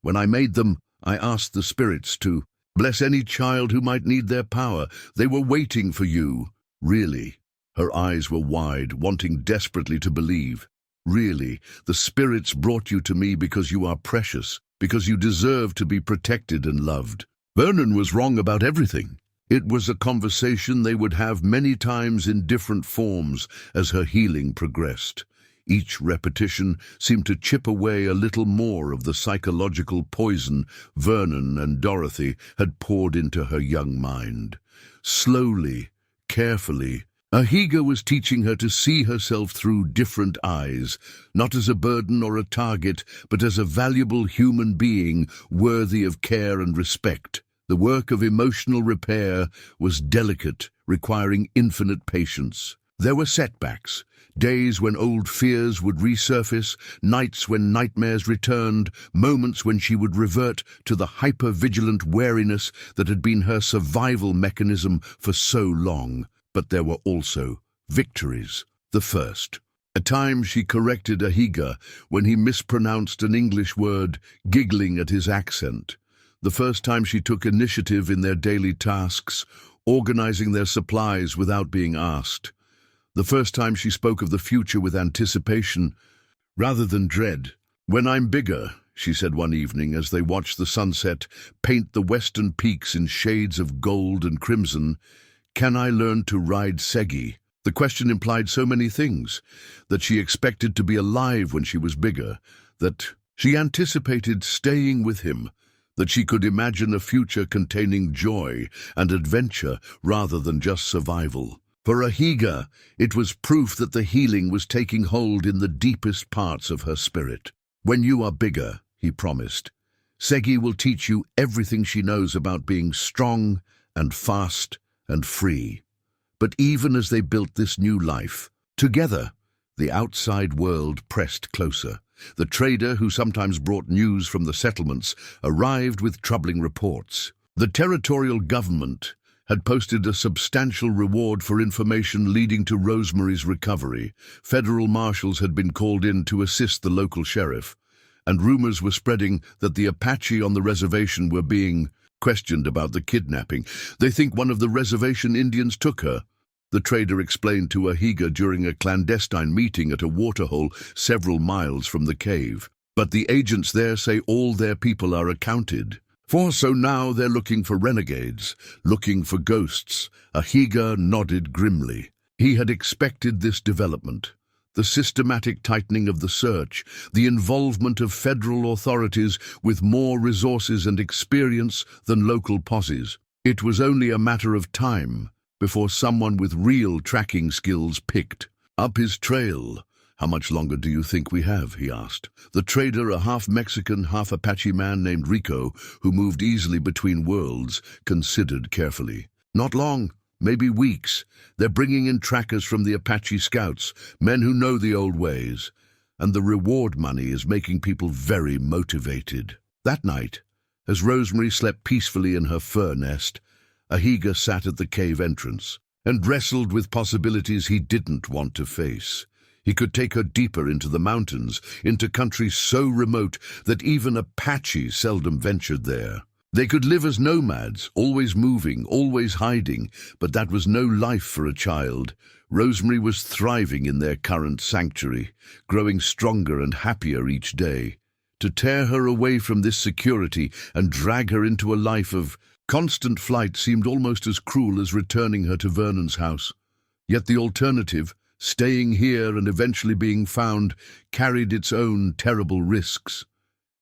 When I made them, I asked the spirits to bless any child who might need their power. They were waiting for you." "Really?" Her eyes were wide, wanting desperately to believe. "Really, the spirits brought you to me because you are precious, because you deserve to be protected and loved." Vernon was wrong about everything. It was a conversation they would have many times in different forms as her healing progressed. Each repetition seemed to chip away a little more of the psychological poison Vernon and Dorothy had poured into her young mind. Slowly, carefully, Ahiga was teaching her to see herself through different eyes, not as a burden or a target, but as a valuable human being worthy of care and respect. The work of emotional repair was delicate, requiring infinite patience. There were setbacks, days when old fears would resurface, nights when nightmares returned, moments when she would revert to the hyper-vigilant wariness that had been her survival mechanism for so long. But there were also victories. The first. At times she corrected Ahiga when he mispronounced an English word, giggling at his accent. The first time she took initiative in their daily tasks, organizing their supplies without being asked. The first time she spoke of the future with anticipation rather than dread. "When I'm bigger," she said one evening as they watched the sunset paint the western peaks in shades of gold and crimson, "can I learn to ride Segi?" The question implied so many things: that she expected to be alive when she was bigger, that she anticipated staying with him, that she could imagine a future containing joy and adventure rather than just survival. For Ahiga, it was proof that the healing was taking hold in the deepest parts of her spirit. "When you are bigger," he promised, "Segi will teach you everything she knows about being strong and fast and free." But even as they built this new life, together, The outside world pressed closer. The trader, who sometimes brought news from the settlements, arrived with troubling reports. The territorial government had posted a substantial reward for information leading to Rosemary's recovery. Federal marshals had been called in to assist the local sheriff, and rumors were spreading that the Apache on the reservation were being questioned about the kidnapping. "They think one of the reservation Indians took her," the trader explained to Ahiga during a clandestine meeting at a waterhole several miles from the cave. "But the agents there say all their people are accounted for, so now they're looking for renegades, looking for ghosts." Ahiga nodded grimly. He had expected this development. The systematic tightening of the search, the involvement of federal authorities with more resources and experience than local posses. It was only a matter of time before someone with real tracking skills picked up his trail. "How much longer do you think we have?" he asked. The trader, a half-Mexican, half-Apache man named Rico, who moved easily between worlds, considered carefully. "Not long. Maybe weeks. They're bringing in trackers from the Apache scouts, men who know the old ways. And the reward money is making people very motivated." That night, as Rosemary slept peacefully in her fur nest, Ahiga sat at the cave entrance and wrestled with possibilities he didn't want to face. He could take her deeper into the mountains, into countries so remote that even Apaches seldom ventured there. They could live as nomads, always moving, always hiding, but that was no life for a child. Rosemary was thriving in their current sanctuary, growing stronger and happier each day. To tear her away from this security and drag her into a life of constant flight seemed almost as cruel as returning her to Vernon's house. Yet the alternative, staying here and eventually being found, carried its own terrible risks.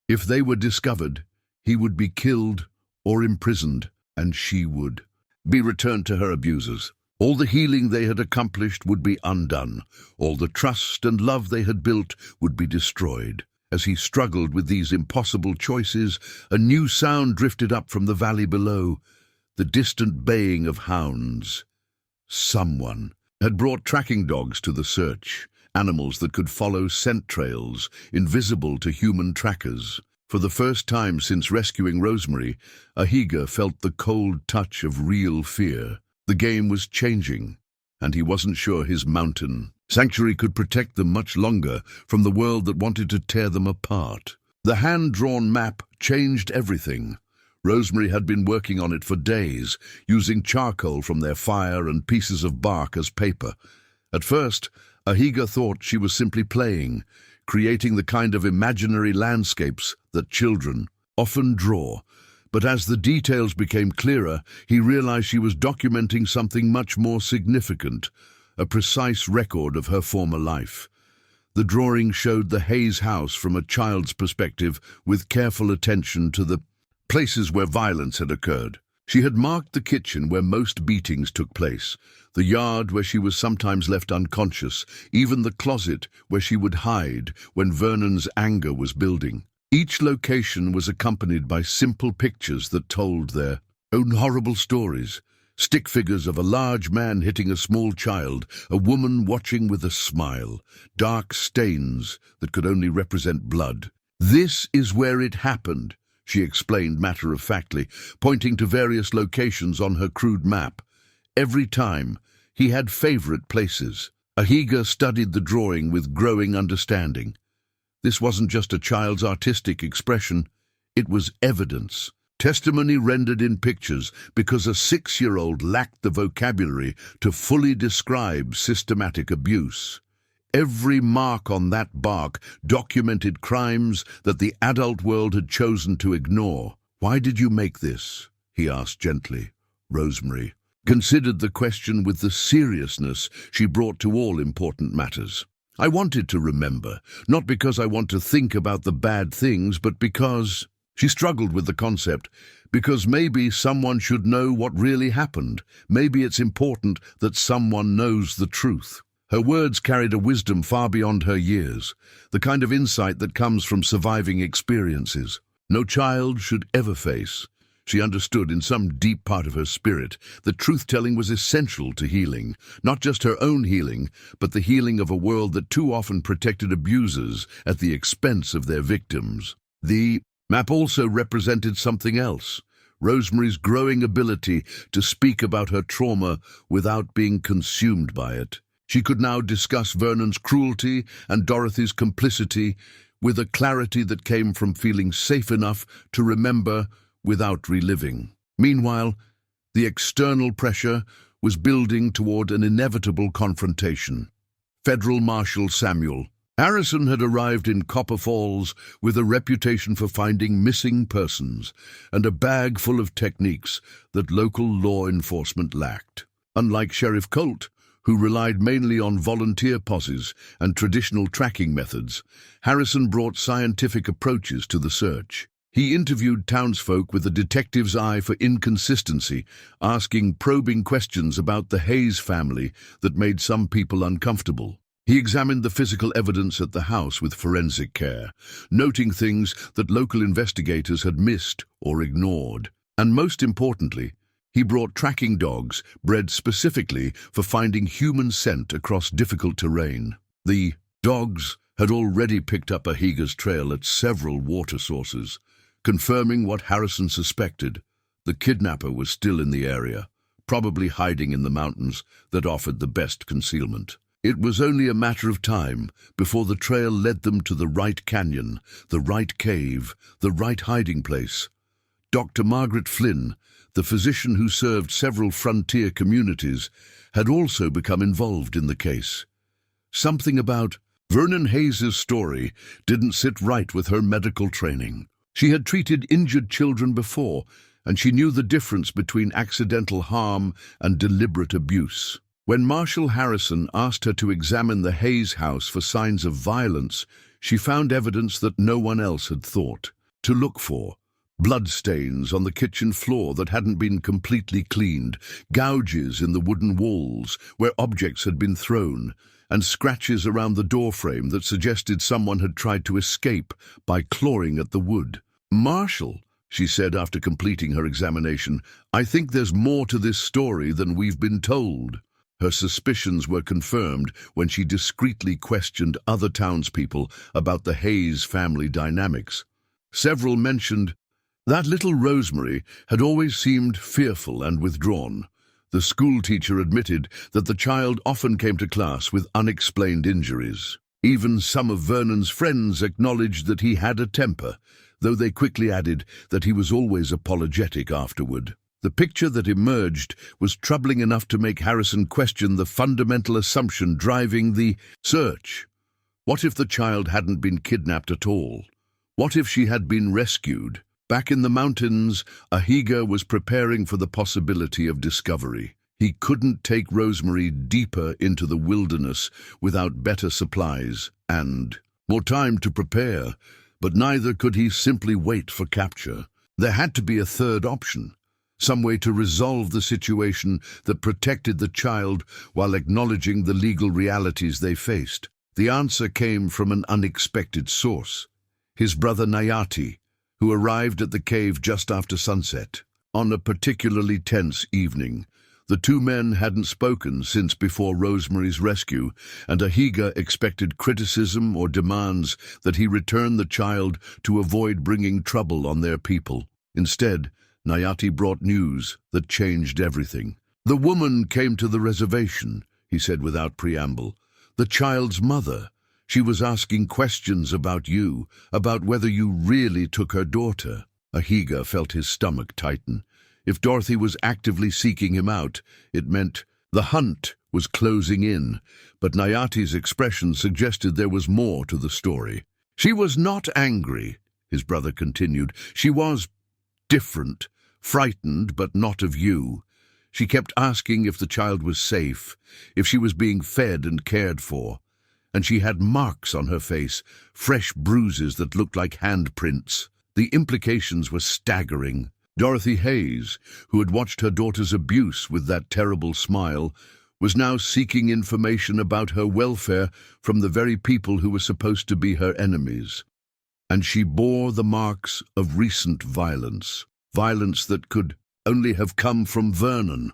If they were discovered, he would be killed or imprisoned, and she would be returned to her abusers. All the healing they had accomplished would be undone. All the trust and love they had built would be destroyed. As he struggled with these impossible choices, a new sound drifted up from the valley below, the distant baying of hounds. Someone had brought tracking dogs to the search, animals that could follow scent trails, invisible to human trackers. For the first time since rescuing Rosemary, Ahiga felt the cold touch of real fear. The game was changing, and he wasn't sure his mountain sanctuary could protect them much longer from the world that wanted to tear them apart. The hand-drawn map changed everything. Rosemary had been working on it for days, using charcoal from their fire and pieces of bark as paper. At first, Ahiga thought she was simply playing, creating the kind of imaginary landscapes that children often draw. But as the details became clearer, he realized she was documenting something much more significant, a precise record of her former life. The drawing showed the Hayes house from a child's perspective, with careful attention to the places where violence had occurred. She had marked the kitchen where most beatings took place, the yard where she was sometimes left unconscious, even the closet where she would hide when Vernon's anger was building. Each location was accompanied by simple pictures that told their own horrible stories. Stick figures of a large man hitting a small child, a woman watching with a smile, dark stains that could only represent blood. "This is where it happened," she explained matter-of-factly, pointing to various locations on her crude map. Every time, he had favorite places. Ahiga studied the drawing with growing understanding. This wasn't just a child's artistic expression, it was evidence. Testimony rendered in pictures, because a 6-year-old lacked the vocabulary to fully describe systematic abuse. Every mark on that bark documented crimes that the adult world had chosen to ignore. "Why did you make this?" he asked gently. Rosemary considered the question with the seriousness she brought to all important matters. "I wanted to remember, not because I want to think about the bad things, but because..." She struggled with the concept, because maybe someone should know what really happened. Maybe it's important that someone knows the truth. Her words carried a wisdom far beyond her years, the kind of insight that comes from surviving experiences no child should ever face. She understood in some deep part of her spirit that truth-telling was essential to healing, not just her own healing, but the healing of a world that too often protected abusers at the expense of their victims. The map also represented something else: Rosemary's growing ability to speak about her trauma without being consumed by it. She could now discuss Vernon's cruelty and Dorothy's complicity with a clarity that came from feeling safe enough to remember without reliving. Meanwhile, the external pressure was building toward an inevitable confrontation. Federal Marshal Samuel Harrison had arrived in Copper Falls with a reputation for finding missing persons and a bag full of techniques that local law enforcement lacked. Unlike Sheriff Colt, who relied mainly on volunteer posses and traditional tracking methods, Harrison brought scientific approaches to the search. He interviewed townsfolk with a detective's eye for inconsistency, asking probing questions about the Hayes family that made some people uncomfortable. He examined the physical evidence at the house with forensic care, noting things that local investigators had missed or ignored. And most importantly, he brought tracking dogs bred specifically for finding human scent across difficult terrain. The dogs had already picked up Ahiga's trail at several water sources, confirming what Harrison suspected. The kidnapper was still in the area, probably hiding in the mountains that offered the best concealment. It was only a matter of time before the trail led them to the right canyon, the right cave, the right hiding place. Dr. Margaret Flynn, the physician who served several frontier communities, had also become involved in the case. Something about Vernon Hayes' story didn't sit right with her medical training. She had treated injured children before, and she knew the difference between accidental harm and deliberate abuse. When Marshal Harrison asked her to examine the Hayes house for signs of violence, she found evidence that no one else had thought to look for. Bloodstains on the kitchen floor that hadn't been completely cleaned, gouges in the wooden walls where objects had been thrown, and scratches around the doorframe that suggested someone had tried to escape by clawing at the wood. "Marshal," she said after completing her examination, "I think there's more to this story than we've been told." Her suspicions were confirmed when she discreetly questioned other townspeople about the Hayes family dynamics. Several mentioned that little Rosemary had always seemed fearful and withdrawn. The schoolteacher admitted that the child often came to class with unexplained injuries. Even some of Vernon's friends acknowledged that he had a temper, though they quickly added that he was always apologetic afterward. The picture that emerged was troubling enough to make Harrison question the fundamental assumption driving the search. What if the child hadn't been kidnapped at all? What if she had been rescued? Back in the mountains, Ahiga was preparing for the possibility of discovery. He couldn't take Rosemary deeper into the wilderness without better supplies and more time to prepare, but neither could he simply wait for capture. There had to be a third option. Some way to resolve the situation that protected the child while acknowledging the legal realities they faced. The answer came from an unexpected source: his brother Nayati, who arrived at the cave just after sunset. On a particularly tense evening, the two men hadn't spoken since before Rosemary's rescue, and Ahiga expected criticism or demands that he return the child to avoid bringing trouble on their people. Instead, Nayati brought news that changed everything. "The woman came to the reservation," he said without preamble. "The child's mother. She was asking questions about you, about whether you really took her daughter." Ahiga felt his stomach tighten. If Dorothy was actively seeking him out, it meant the hunt was closing in, but Nayati's expression suggested there was more to the story. "She was not angry," his brother continued. "She was different. Frightened, but not of you. She kept asking if the child was safe, if she was being fed and cared for. And she had marks on her face, fresh bruises that looked like handprints. The implications were staggering. Dorothy Hayes, who had watched her daughter's abuse with that terrible smile, was now seeking information about her welfare from the very people who were supposed to be her enemies. And she bore the marks of recent violence. violence that could only have come from Vernon.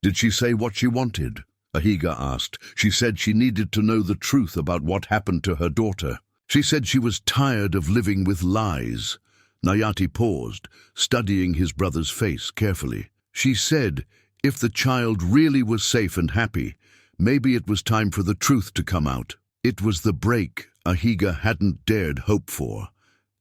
Did she say what she wanted? Ahiga asked. She said she needed to know the truth about what happened to her daughter. She said she was tired of living with lies. Nayati paused, studying his brother's face carefully. She said if the child really was safe and happy, maybe it was time for the truth to come out. It was the break Ahiga hadn't dared hope for.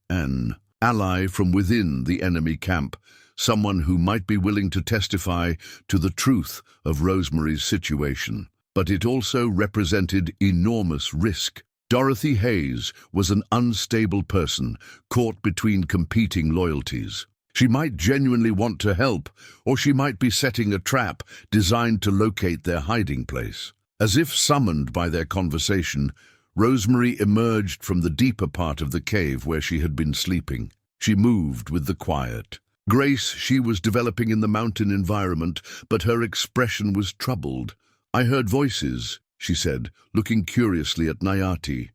An ally from within the enemy camp, someone who might be willing to testify to the truth of Rosemary's situation. But it also represented enormous risk. Dorothy Hayes was an unstable person, caught between competing loyalties. She might genuinely want to help, or she might be setting a trap designed to locate their hiding place. As if summoned by their conversation, Rosemary emerged from the deeper part of the cave where she had been sleeping. She moved with the quiet grace she was developing in the mountain environment, but her expression was troubled. "I heard voices," she said, looking curiously at Nayati.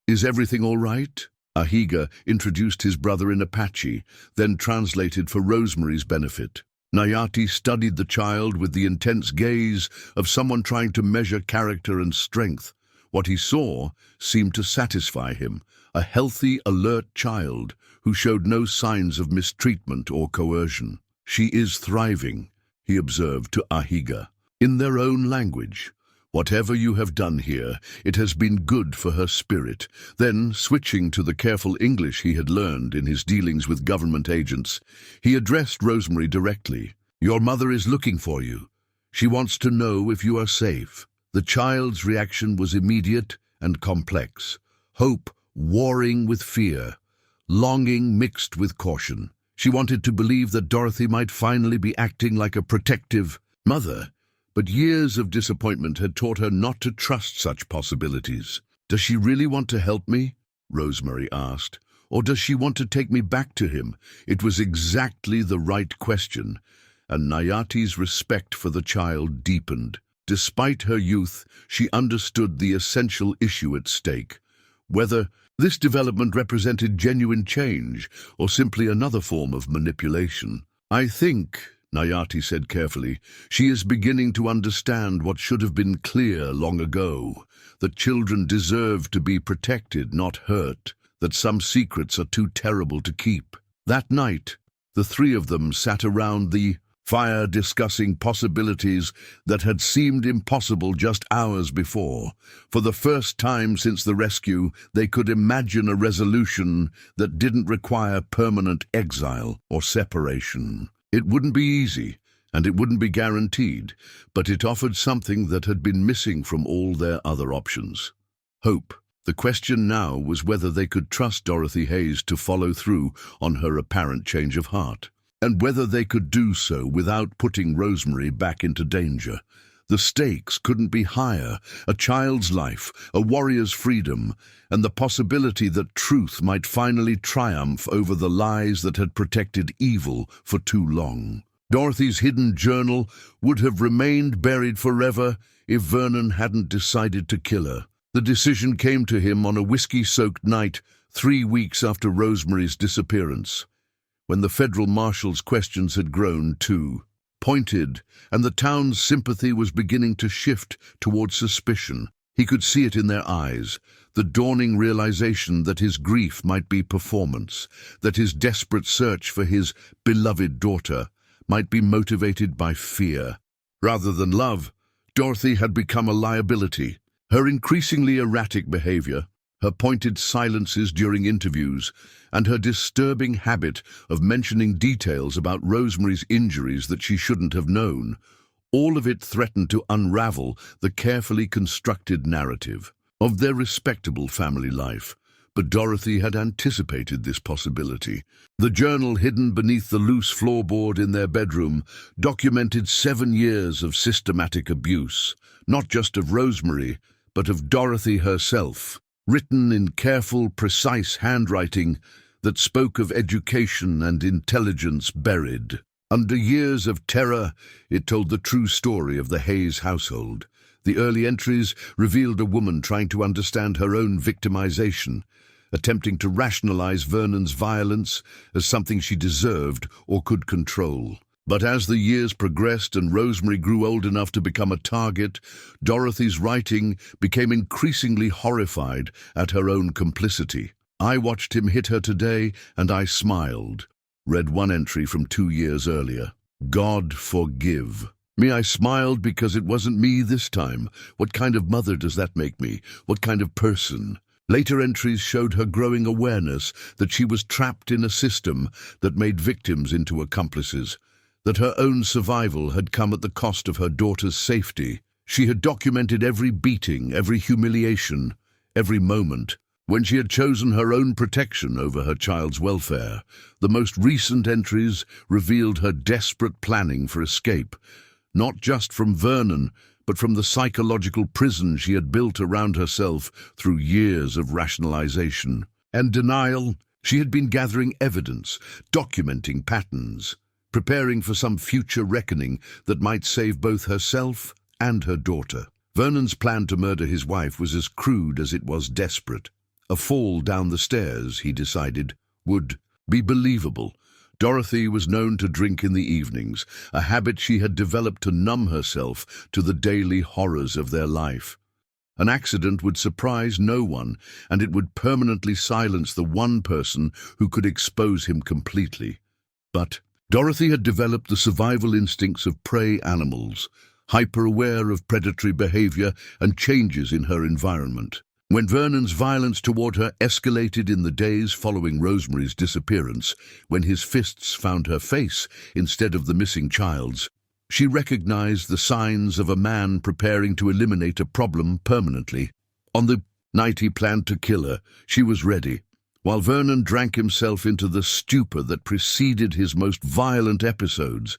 "Is everything all right?" Ahiga introduced his brother in Apache, then translated for Rosemary's benefit. Nayati studied the child with the intense gaze of someone trying to measure character and strength. What he saw seemed to satisfy him, a healthy, alert child who showed no signs of mistreatment or coercion. "She is thriving," he observed to Ahiga. "In their own language. Whatever you have done here, it has been good for her spirit." Then, switching to the careful English he had learned in his dealings with government agents, he addressed Rosemary directly. "Your mother is looking for you. She wants to know if you are safe." The child's reaction was immediate and complex. Hope warring with fear, longing mixed with caution. She wanted to believe that Dorothy might finally be acting like a protective mother, but years of disappointment had taught her not to trust such possibilities. "Does she really want to help me?" Rosemary asked. "Or does she want to take me back to him?" It was exactly the right question, and Nayati's respect for the child deepened. Despite her youth, she understood the essential issue at stake, whether this development represented genuine change or simply another form of manipulation. "I think," Nayati said carefully, "she is beginning to understand what should have been clear long ago, that children deserve to be protected, not hurt, that some secrets are too terrible to keep." That night, the three of them sat around the fire discussing possibilities that had seemed impossible just hours before. For the first time since the rescue, they could imagine a resolution that didn't require permanent exile or separation. It wouldn't be easy, and it wouldn't be guaranteed, but it offered something that had been missing from all their other options: hope. The question now was whether they could trust Dorothy Hayes to follow through on her apparent change of heart, and whether they could do so without putting Rosemary back into danger. The stakes couldn't be higher: a child's life, a warrior's freedom, and the possibility that truth might finally triumph over the lies that had protected evil for too long. Dorothy's hidden journal would have remained buried forever if Vernon hadn't decided to kill her. The decision came to him on a whiskey-soaked night 3 weeks after Rosemary's disappearance, when the federal marshal's questions had grown too pointed, and the town's sympathy was beginning to shift toward suspicion. He could see it in their eyes, the dawning realization that his grief might be performance, that his desperate search for his beloved daughter might be motivated by fear. Rather than love, Dorothy had become a liability. Her increasingly erratic behavior, her pointed silences during interviews, and her disturbing habit of mentioning details about Rosemary's injuries that she shouldn't have known, all of it threatened to unravel the carefully constructed narrative of their respectable family life. But Dorothy had anticipated this possibility. The journal hidden beneath the loose floorboard in their bedroom documented 7 years of systematic abuse, not just of Rosemary, but of Dorothy herself, written in careful, precise handwriting that spoke of education and intelligence buried. Under years of terror, it told the true story of the Hayes household. The early entries revealed a woman trying to understand her own victimization, attempting to rationalize Vernon's violence as something she deserved or could control. But as the years progressed and Rosemary grew old enough to become a target, Dorothy's writing became increasingly horrified at her own complicity. "I watched him hit her today, and I smiled," read one entry from 2 years earlier. "God forgive me. I smiled because it wasn't me this time. What kind of mother does that make me? What kind of person?" Later entries showed her growing awareness that she was trapped in a system that made victims into accomplices, that her own survival had come at the cost of her daughter's safety. She had documented every beating, every humiliation, every moment, when she had chosen her own protection over her child's welfare. The most recent entries revealed her desperate planning for escape, not just from Vernon, but from the psychological prison she had built around herself through years of rationalization and denial. She had been gathering evidence, documenting patterns, preparing for some future reckoning that might save both herself and her daughter. Vernon's plan to murder his wife was as crude as it was desperate. A fall down the stairs, he decided, would be believable. Dorothy was known to drink in the evenings, a habit she had developed to numb herself to the daily horrors of their life. An accident would surprise no one, and it would permanently silence the one person who could expose him completely. But Dorothy had developed the survival instincts of prey animals, hyper-aware of predatory behavior and changes in her environment. When Vernon's violence toward her escalated in the days following Rosemary's disappearance, when his fists found her face instead of the missing child's, she recognized the signs of a man preparing to eliminate a problem permanently. On the night he planned to kill her, she was ready. While Vernon drank himself into the stupor that preceded his most violent episodes,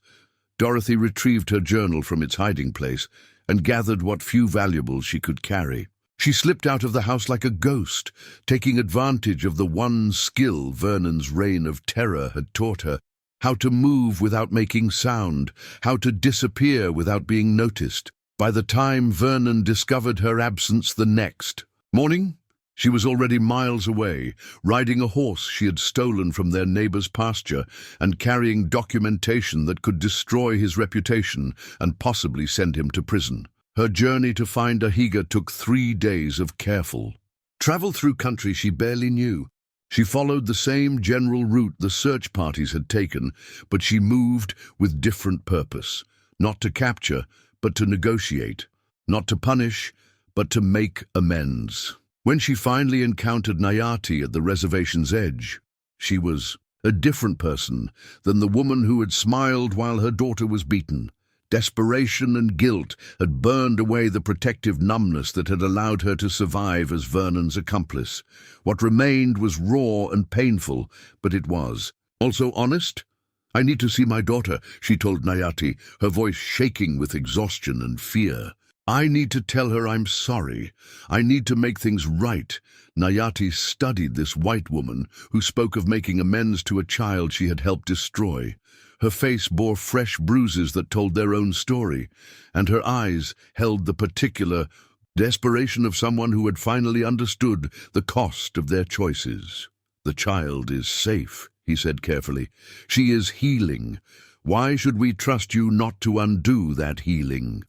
Dorothy retrieved her journal from its hiding place and gathered what few valuables she could carry. She slipped out of the house like a ghost, taking advantage of the one skill Vernon's reign of terror had taught her: how to move without making sound, how to disappear without being noticed. By the time Vernon discovered her absence the next morning, she was already miles away, riding a horse she had stolen from their neighbor's pasture and carrying documentation that could destroy his reputation and possibly send him to prison. Her journey to find Ahiga took 3 days of careful travel through country she barely knew. She followed the same general route the search parties had taken, but she moved with different purpose: not to capture, but to negotiate; not to punish, but to make amends. When she finally encountered Nayati at the reservation's edge, she was a different person than the woman who had smiled while her daughter was beaten. Desperation and guilt had burned away the protective numbness that had allowed her to survive as Vernon's accomplice. What remained was raw and painful, but it was also honest. "I need to see my daughter," she told Nayati, her voice shaking with exhaustion and fear. "I need to tell her I'm sorry. I need to make things right." Nayati studied this white woman who spoke of making amends to a child she had helped destroy. Her face bore fresh bruises that told their own story, and her eyes held the particular desperation of someone who had finally understood the cost of their choices. "The child is safe," he said carefully. "She is healing. Why should we trust you not to undo that healing?"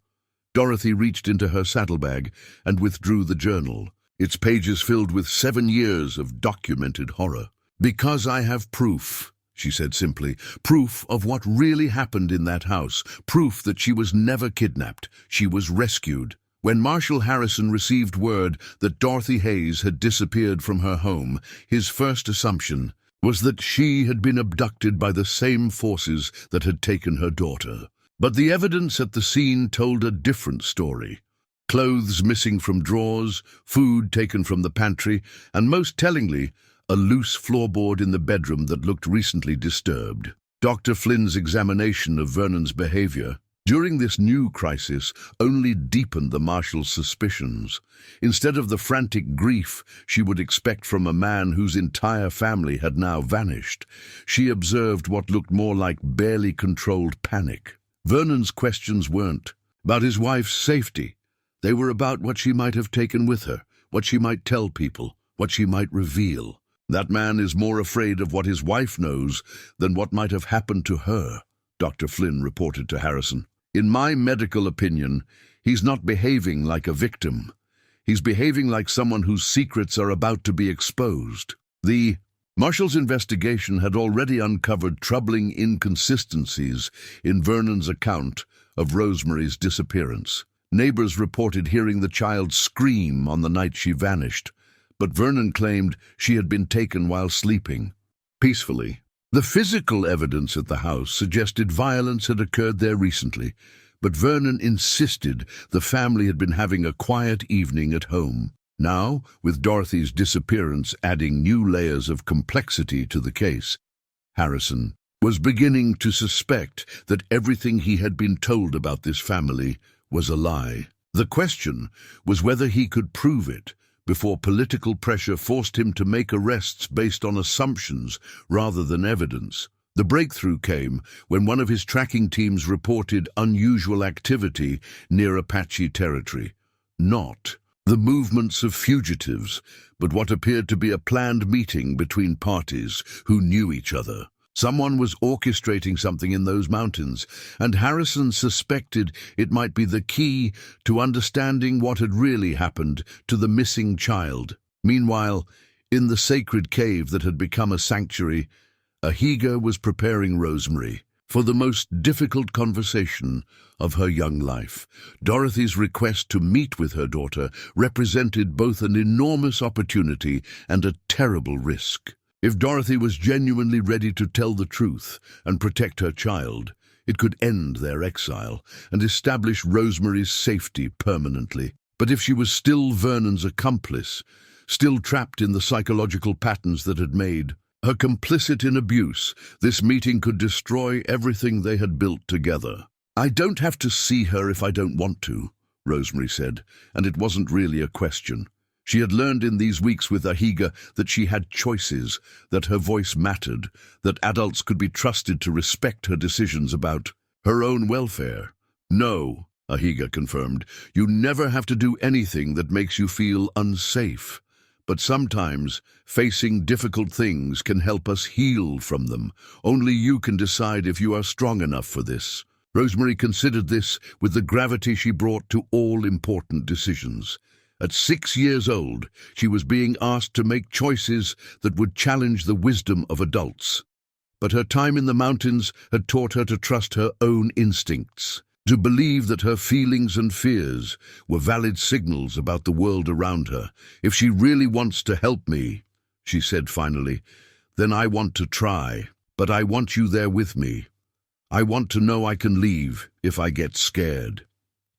Dorothy reached into her saddlebag and withdrew the journal, its pages filled with 7 years of documented horror. "Because I have proof," she said simply. "Proof of what really happened in that house. Proof that she was never kidnapped. She was rescued." When Marshal Harrison received word that Dorothy Hayes had disappeared from her home, his first assumption was that she had been abducted by the same forces that had taken her daughter. But the evidence at the scene told a different story. Clothes missing from drawers, food taken from the pantry, and most tellingly, a loose floorboard in the bedroom that looked recently disturbed. Dr. Flynn's examination of Vernon's behavior during this new crisis only deepened the marshal's suspicions. Instead of the frantic grief she would expect from a man whose entire family had now vanished, she observed what looked more like barely controlled panic. Vernon's questions weren't about his wife's safety. They were about what she might have taken with her, what she might tell people, what she might reveal. That man is more afraid of what his wife knows than what might have happened to her, Dr. Flynn reported to Harrison. In my medical opinion, he's not behaving like a victim. He's behaving like someone whose secrets are about to be exposed. The Marshall's investigation had already uncovered troubling inconsistencies in Vernon's account of Rosemary's disappearance. Neighbors reported hearing the child scream on the night she vanished, but Vernon claimed she had been taken while sleeping peacefully. The physical evidence at the house suggested violence had occurred there recently, but Vernon insisted the family had been having a quiet evening at home. Now, with Dorothy's disappearance adding new layers of complexity to the case, Harrison was beginning to suspect that everything he had been told about this family was a lie. The question was whether he could prove it before political pressure forced him to make arrests based on assumptions rather than evidence. The breakthrough came when one of his tracking teams reported unusual activity near Apache territory. Not the movements of fugitives, but what appeared to be a planned meeting between parties who knew each other. Someone was orchestrating something in those mountains, and Harrison suspected it might be the key to understanding what had really happened to the missing child. Meanwhile, in the sacred cave that had become a sanctuary, Ahiga was preparing Rosemary for the most difficult conversation of her young life. Dorothy's request to meet with her daughter represented both an enormous opportunity and a terrible risk. If Dorothy was genuinely ready to tell the truth and protect her child, it could end their exile and establish Rosemary's safety permanently. But if she was still Vernon's accomplice, still trapped in the psychological patterns that had made her complicit in abuse, this meeting could destroy everything they had built together. "I don't have to see her if I don't want to," Rosemary said, and it wasn't really a question. She had learned in these weeks with Ahiga that she had choices, that her voice mattered, that adults could be trusted to respect her decisions about her own welfare. "No," Ahiga confirmed, "you never have to do anything that makes you feel unsafe. But sometimes facing difficult things can help us heal from them. Only you can decide if you are strong enough for this." Rosemary considered this with the gravity she brought to all important decisions. At 6 years old, she was being asked to make choices that would challenge the wisdom of adults. But her time in the mountains had taught her to trust her own instincts, to believe that her feelings and fears were valid signals about the world around her. "If she really wants to help me," she said finally, "then I want to try. But I want you there with me. I want to know I can leave if I get scared."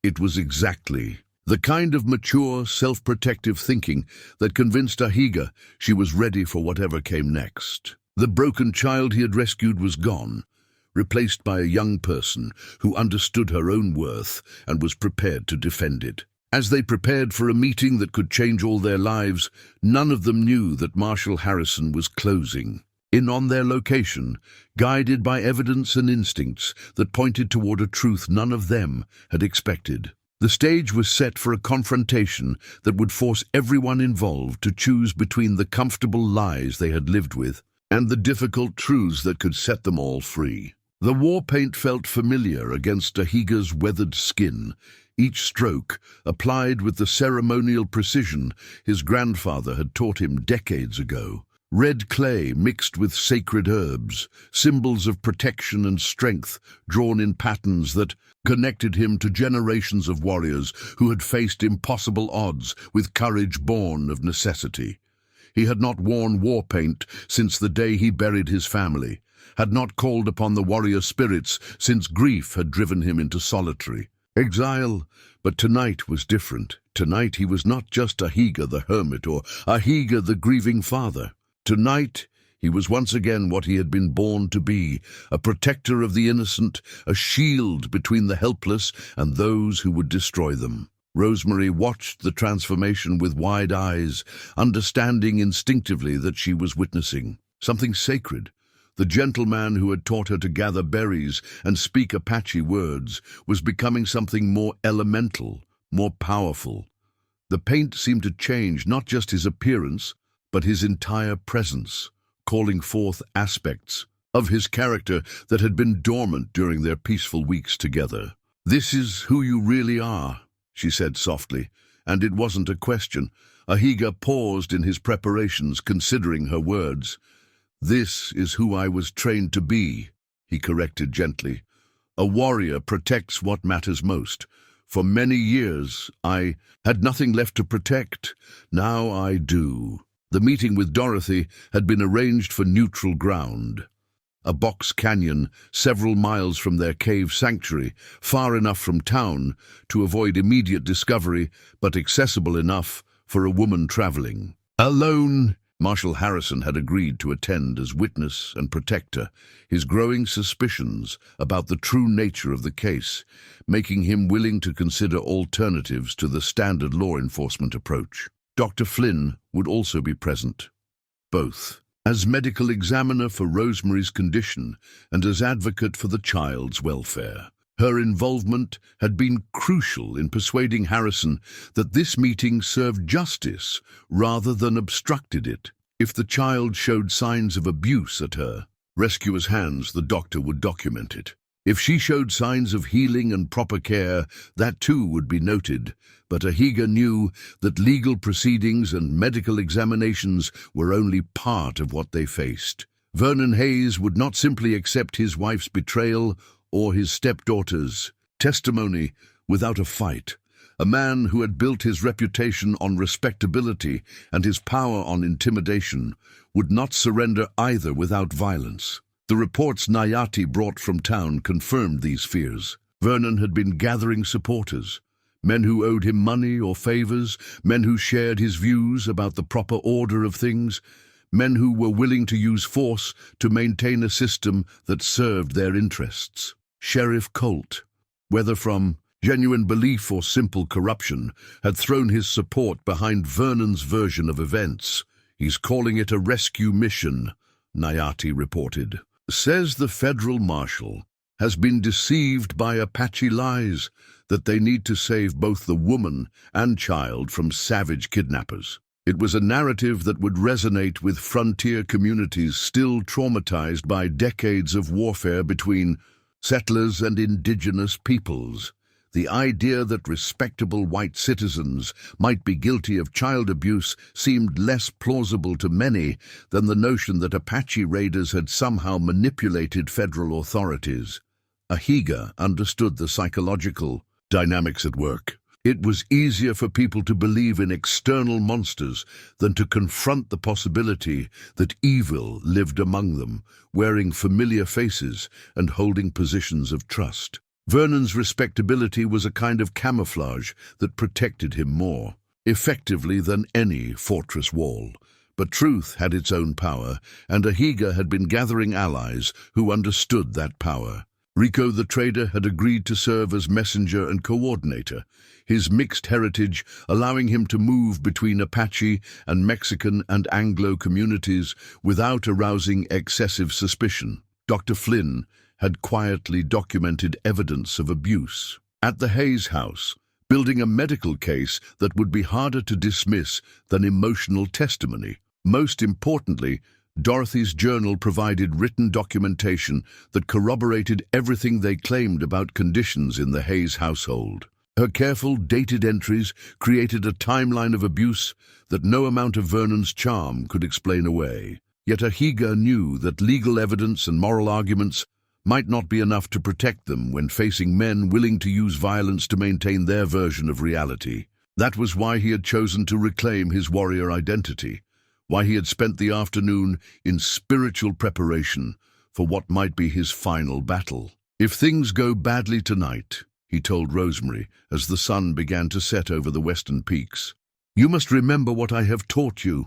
It was exactly the kind of mature, self-protective thinking that convinced Ahiga she was ready for whatever came next. The broken child he had rescued was gone, replaced by a young person who understood her own worth and was prepared to defend it. As they prepared for a meeting that could change all their lives, none of them knew that Marshall Harrison was closing in on their location, guided by evidence and instincts that pointed toward a truth none of them had expected. The stage was set for a confrontation that would force everyone involved to choose between the comfortable lies they had lived with and the difficult truths that could set them all free. The war paint felt familiar against Ahiga's weathered skin, each stroke applied with the ceremonial precision his grandfather had taught him decades ago. Red clay mixed with sacred herbs, symbols of protection and strength drawn in patterns that connected him to generations of warriors who had faced impossible odds with courage born of necessity. He had not worn war paint since the day he buried his family, had not called upon the warrior spirits since grief had driven him into solitary exile. But tonight was different. Tonight he was not just Ahiga the hermit or Ahiga the grieving father. Tonight he was once again what he had been born to be, a protector of the innocent, a shield between the helpless and those who would destroy them. Rosemary watched the transformation with wide eyes, understanding instinctively that she was witnessing something sacred. The gentleman who had taught her to gather berries and speak Apache words was becoming something more elemental, more powerful. The paint seemed to change not just his appearance, but his entire presence, calling forth aspects of his character that had been dormant during their peaceful weeks together. "This is who you really are," she said softly, and it wasn't a question. Ahiga paused in his preparations, considering her words. "This is who I was trained to be," he corrected gently. "A warrior protects what matters most. For many years, I had nothing left to protect. Now I do." The meeting with Dorothy had been arranged for neutral ground. A box canyon several miles from their cave sanctuary, far enough from town to avoid immediate discovery, but accessible enough for a woman traveling alone. Marshal Harrison had agreed to attend as witness and protector, his growing suspicions about the true nature of the case, making him willing to consider alternatives to the standard law enforcement approach. Dr. Flynn would also be present, both as medical examiner for Rosemary's condition and as advocate for the child's welfare. Her involvement had been crucial in persuading Harrison that this meeting served justice rather than obstructed it. If the child showed signs of abuse at her rescuer's hands, the doctor would document it. If she showed signs of healing and proper care, that too would be noted. But Ahiga knew that legal proceedings and medical examinations were only part of what they faced. Vernon Hayes would not simply accept his wife's betrayal or his stepdaughter's testimony without a fight. A man who had built his reputation on respectability and his power on intimidation would not surrender either without violence. The reports Nayati brought from town confirmed these fears. Vernon had been gathering supporters, men who owed him money or favors, men who shared his views about the proper order of things, men who were willing to use force to maintain a system that served their interests. Sheriff Colt, whether from genuine belief or simple corruption, had thrown his support behind Vernon's version of events. "He's calling it a rescue mission," Nayati reported. "Says the federal marshal has been deceived by Apache lies that they need to save both the woman and child from savage kidnappers." It was a narrative that would resonate with frontier communities still traumatized by decades of warfare between settlers and indigenous peoples. The idea that respectable white citizens might be guilty of child abuse seemed less plausible to many than the notion that Apache raiders had somehow manipulated federal authorities. Ahiga understood the psychological dynamics at work. It was easier for people to believe in external monsters than to confront the possibility that evil lived among them, wearing familiar faces and holding positions of trust. Vernon's respectability was a kind of camouflage that protected him more effectively than any fortress wall. But truth had its own power, and Ahiga had been gathering allies who understood that power. Rico the trader had agreed to serve as messenger and coordinator, his mixed heritage allowing him to move between Apache and Mexican and Anglo communities without arousing excessive suspicion. Dr. Flynn had quietly documented evidence of abuse at the Hayes house, building a medical case that would be harder to dismiss than emotional testimony. Most importantly, Dorothy's journal provided written documentation that corroborated everything they claimed about conditions in the Hayes household. Her careful, dated entries created a timeline of abuse that no amount of Vernon's charm could explain away. Yet Ahiga knew that legal evidence and moral arguments might not be enough to protect them when facing men willing to use violence to maintain their version of reality. That was why he had chosen to reclaim his warrior identity, why he had spent the afternoon in spiritual preparation for what might be his final battle. "If things go badly tonight," he told Rosemary as the sun began to set over the western peaks, "you must remember what I have taught you.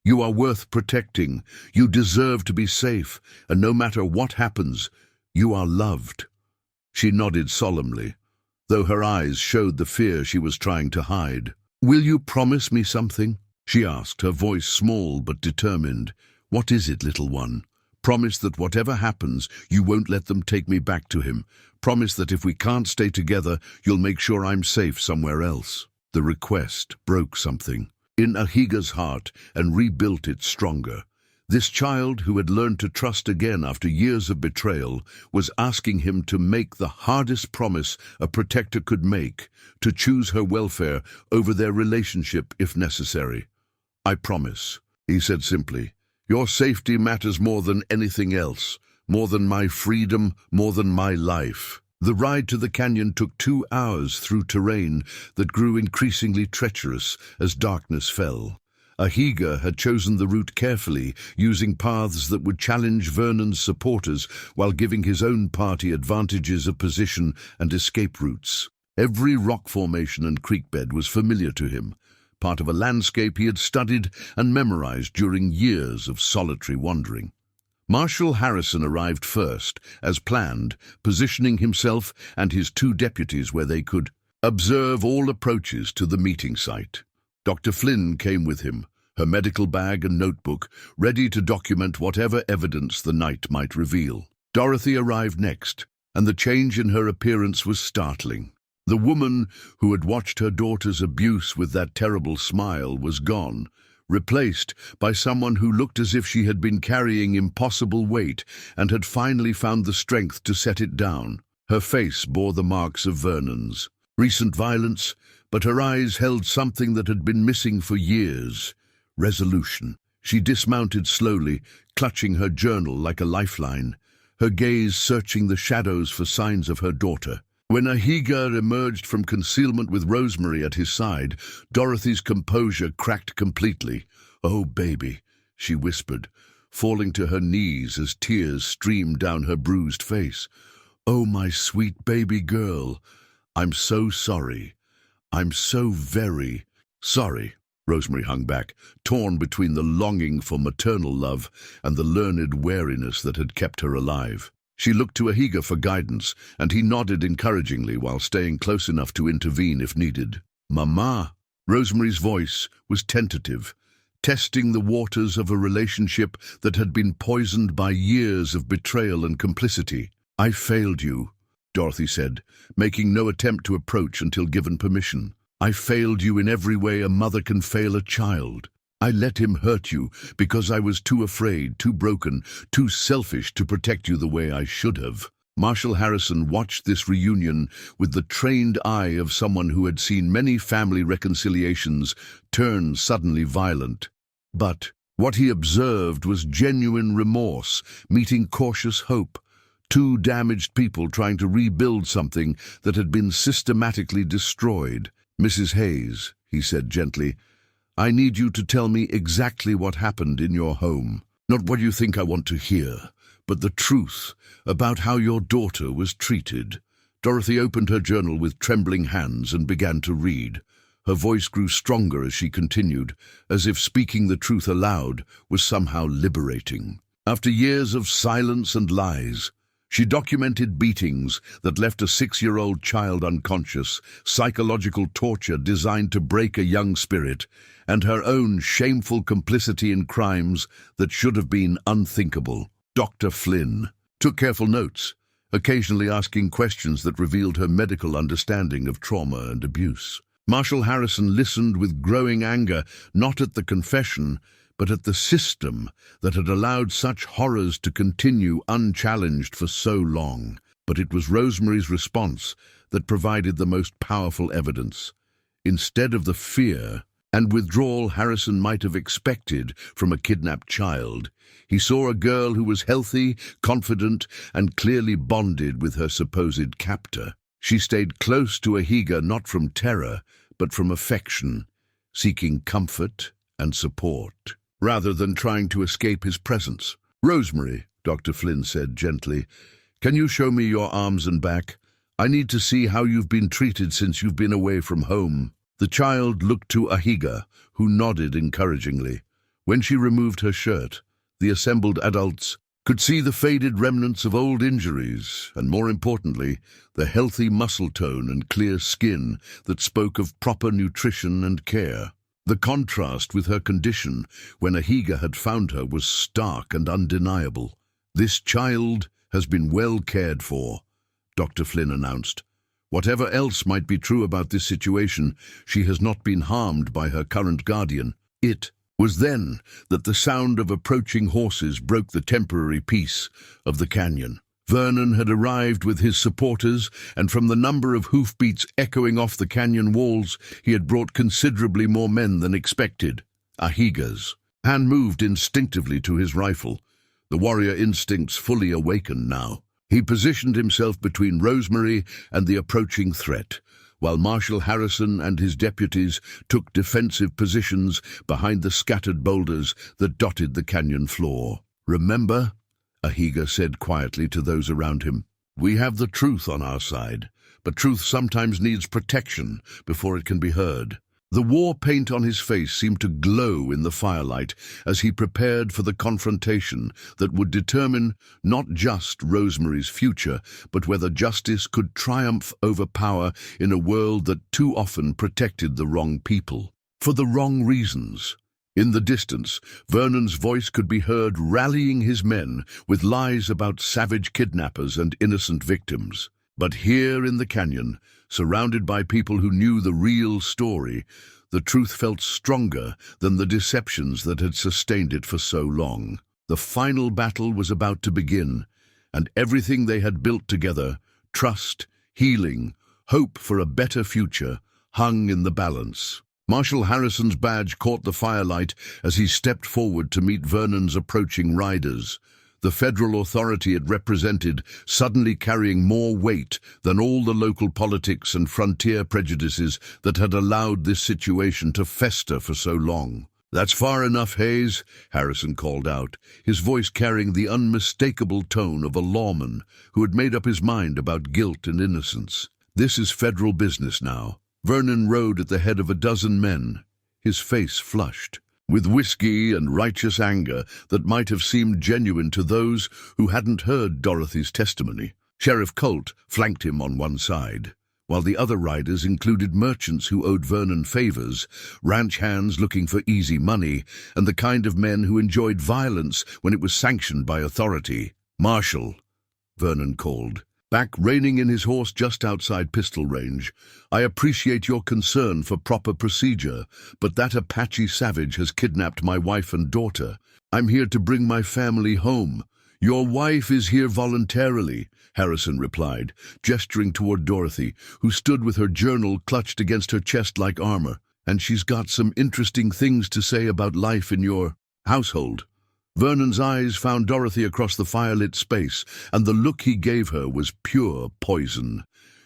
You are worth protecting, you deserve to be safe, and no matter what happens, you are loved." She nodded solemnly, though her eyes showed the fear she was trying to hide. "Will you promise me something?" she asked, her voice small but determined. "What is it, little one? Promise that whatever happens, you won't let them take me back to him. Promise that if we can't stay together, you'll make sure I'm safe somewhere else." The request broke something. in Ahiga's heart and rebuilt it stronger. This child, who had learned to trust again after years of betrayal, was asking him to make the hardest promise a protector could make, to choose her welfare over their relationship if necessary. "I promise," he said simply. "Your safety matters more than anything else, more than my freedom, more than my life." The ride to the canyon took 2 hours through terrain that grew increasingly treacherous as darkness fell. Ahiga had chosen the route carefully, using paths that would challenge Vernon's supporters while giving his own party advantages of position and escape routes. Every rock formation and creek bed was familiar to him, part of a landscape he had studied and memorized during years of solitary wandering. Marshal Harrison arrived first, as planned, positioning himself and his 2 deputies where they could observe all approaches to the meeting site. Dr. Flynn came with him, her medical bag and notebook, ready to document whatever evidence the night might reveal. Dorothy arrived next, and the change in her appearance was startling. The woman who had watched her daughter's abuse with that terrible smile was gone, replaced by someone who looked as if she had been carrying impossible weight and had finally found the strength to set it down. Her face bore the marks of Vernon's recent violence, but her eyes held something that had been missing for years: resolution. She dismounted slowly, clutching her journal like a lifeline, her gaze searching the shadows for signs of her daughter. When Ahiga emerged from concealment with Rosemary at his side, Dorothy's composure cracked completely. "Oh, baby," she whispered, falling to her knees as tears streamed down her bruised face. "Oh, my sweet baby girl, I'm so sorry. I'm so very sorry." Rosemary hung back, torn between the longing for maternal love and the learned wariness that had kept her alive. She looked to Ahiga for guidance, and he nodded encouragingly while staying close enough to intervene if needed. "Mama." Rosemary's voice was tentative, testing the waters of a relationship that had been poisoned by years of betrayal and complicity. "I failed you," Dorothy said, making no attempt to approach until given permission. "I failed you in every way a mother can fail a child. I let him hurt you because I was too afraid, too broken, too selfish to protect you the way I should have." Marshal Harrison watched this reunion with the trained eye of someone who had seen many family reconciliations turn suddenly violent. But what he observed was genuine remorse meeting cautious hope. 2 damaged people trying to rebuild something that had been systematically destroyed. "Mrs. Hayes," he said gently, "I need you to tell me exactly what happened in your home. Not what you think I want to hear, but the truth about how your daughter was treated." Dorothy opened her journal with trembling hands and began to read. Her voice grew stronger as she continued, as if speaking the truth aloud was somehow liberating. After years of silence and lies, she documented beatings that left a 6-year-old child unconscious, psychological torture designed to break a young spirit, and her own shameful complicity in crimes that should have been unthinkable. Dr. Flynn took careful notes, occasionally asking questions that revealed her medical understanding of trauma and abuse. Marshal Harrison listened with growing anger, not at the confession, but at the system that had allowed such horrors to continue unchallenged for so long. But it was Rosemary's response that provided the most powerful evidence. Instead of the fear and withdrawal Harrison might have expected from a kidnapped child, he saw a girl who was healthy, confident, and clearly bonded with her supposed captor. She stayed close to Ahiga not from terror, but from affection, seeking comfort and support, rather than trying to escape his presence. "Rosemary," Dr. Flynn said gently, "can you show me your arms and back? I need to see how you've been treated since you've been away from home." The child looked to Ahiga, who nodded encouragingly. When she removed her shirt, the assembled adults could see the faded remnants of old injuries, and more importantly, the healthy muscle tone and clear skin that spoke of proper nutrition and care. The contrast with her condition when Ahiga had found her was stark and undeniable. "This child has been well cared for," Dr. Flynn announced. Whatever else might be true about this situation, she has not been harmed by her current guardian. It was then that the sound of approaching horses broke the temporary peace of the canyon. Vernon had arrived with his supporters, and from the number of hoofbeats echoing off the canyon walls, he had brought considerably more men than expected. Ahiga's hand moved instinctively to his rifle, the warrior instincts fully awakened now. He positioned himself between Rosemary and the approaching threat, while Marshal Harrison and his deputies took defensive positions behind the scattered boulders that dotted the canyon floor. "Remember," Ahiga said quietly to those around him, "we have the truth on our side, but truth sometimes needs protection before it can be heard." The war paint on his face seemed to glow in the firelight as he prepared for the confrontation that would determine not just Rosemary's future, but whether justice could triumph over power in a world that too often protected the wrong people, for the wrong reasons. In the distance, Vernon's voice could be heard rallying his men with lies about savage kidnappers and innocent victims. But here in the canyon, surrounded by people who knew the real story, the truth felt stronger than the deceptions that had sustained it for so long. The final battle was about to begin, and everything they had built together, trust, healing, hope for a better future, hung in the balance. Marshal Harrison's badge caught the firelight as he stepped forward to meet Vernon's approaching riders, the federal authority it represented suddenly carrying more weight than all the local politics and frontier prejudices that had allowed this situation to fester for so long. "That's far enough, Hayes," Harrison called out, his voice carrying the unmistakable tone of a lawman who had made up his mind about guilt and innocence. "This is federal business now." Vernon rode at the head of a dozen men, his face flushed with whiskey and righteous anger that might have seemed genuine to those who hadn't heard Dorothy's testimony. Sheriff Colt flanked him on one side, while the other riders included merchants who owed Vernon favors, ranch hands looking for easy money, and the kind of men who enjoyed violence when it was sanctioned by authority. "Marshal," Vernon called, back reining in his horse just outside pistol range, "I appreciate your concern for proper procedure, but that Apache savage has kidnapped my wife and daughter. I'm here to bring my family home." "Your wife is here voluntarily," Harrison replied, gesturing toward Dorothy, who stood with her journal clutched against her chest like armor. "And she's got some interesting things to say about life in your household." Vernon's eyes found Dorothy across the firelit space, and the look he gave her was pure poison.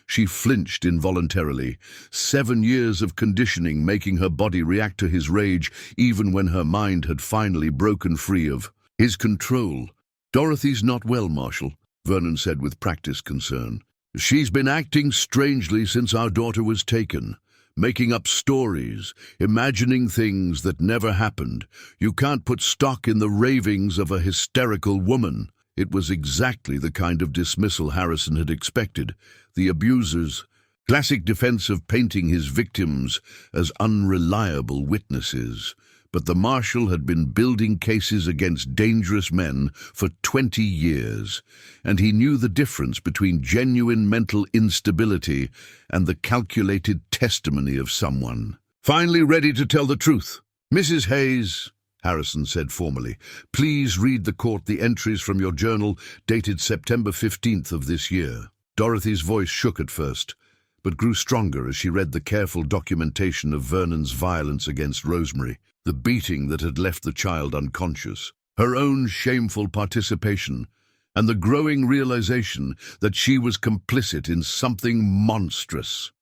She flinched involuntarily, 7 years of conditioning making her body react to his rage even when her mind had finally broken free of his control. "Dorothy's not well, Marshal," Vernon said with practiced concern. "She's been acting strangely since our daughter was taken. Making up stories, imagining things that never happened. You can't put stock in the ravings of a hysterical woman." It was exactly the kind of dismissal Harrison had expected. The abuser's classic defense of painting his victims as unreliable witnesses. But the marshal had been building cases against dangerous men for 20 years, and he knew the difference between genuine mental instability and the calculated testimony of someone. "Finally ready to tell the truth. Mrs. Hayes," Harrison said formally, "please read the court the entries from your journal dated September 15th of this year." Dorothy's voice shook at first, but grew stronger as she read the careful documentation of Vernon's violence against Rosemary, the beating that had left the child unconscious, her own shameful participation, and the growing realization that she was complicit in something monstrous.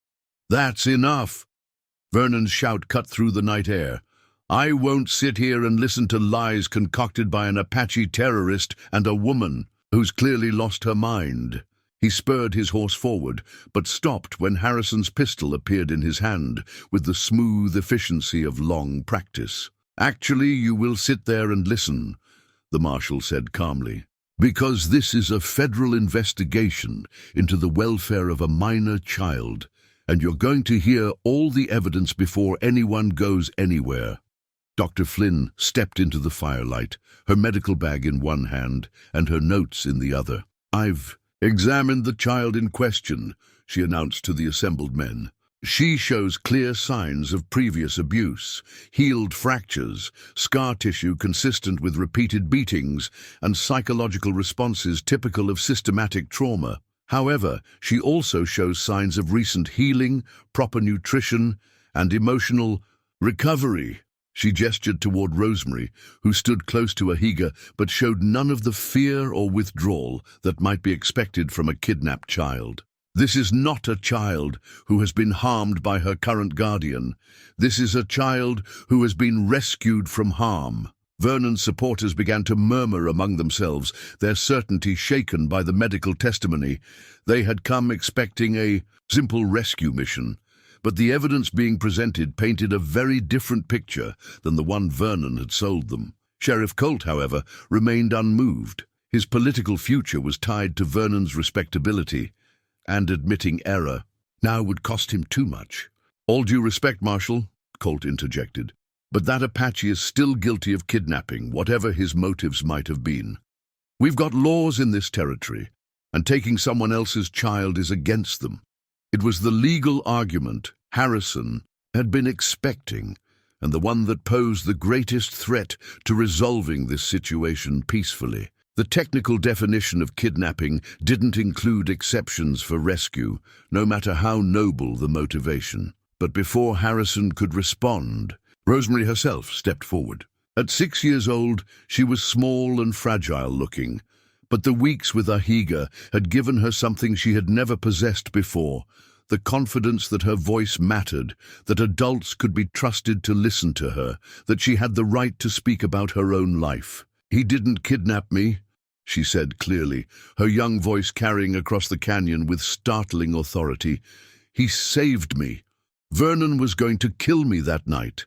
"That's enough!" Vernon's shout cut through the night air. "I won't sit here and listen to lies concocted by an Apache terrorist and a woman who's clearly lost her mind." He spurred his horse forward, but stopped when Harrison's pistol appeared in his hand with the smooth efficiency of long practice. "Actually, you will sit there and listen," the marshal said calmly, "because this is a federal investigation into the welfare of a minor child, and you're going to hear all the evidence before anyone goes anywhere." Dr. Flynn stepped into the firelight, her medical bag in one hand and her notes in the other. "I've examined the child in question," she announced to the assembled men. She shows clear signs of previous abuse, healed fractures, scar tissue consistent with repeated beatings, and psychological responses typical of systematic trauma. However, she also shows signs of recent healing, proper nutrition, and emotional recovery. She gestured toward Rosemary, who stood close to Ahiga but showed none of the fear or withdrawal that might be expected from a kidnapped child. This is not a child who has been harmed by her current guardian. This is a child who has been rescued from harm. Vernon's supporters began to murmur among themselves, their certainty shaken by the medical testimony. They had come expecting a simple rescue mission, but the evidence being presented painted a very different picture than the one Vernon had sold them. Sheriff Colt, however, remained unmoved. His political future was tied to Vernon's respectability, and admitting error now would cost him too much. "All due respect, Marshal," Colt interjected, "but that Apache is still guilty of kidnapping, whatever his motives might have been. We've got laws in this territory, and taking someone else's child is against them." It was the legal argument Harrison had been expecting, and the one that posed the greatest threat to resolving this situation peacefully. The technical definition of kidnapping didn't include exceptions for rescue, no matter how noble the motivation. But before Harrison could respond, Rosemary herself stepped forward. At 6 years old, she was small and fragile-looking, but the weeks with Ahiga had given her something she had never possessed before, the confidence that her voice mattered, that adults could be trusted to listen to her, that she had the right to speak about her own life. "He didn't kidnap me," she said clearly, her young voice carrying across the canyon with startling authority. "He saved me. Vernon was going to kill me that night.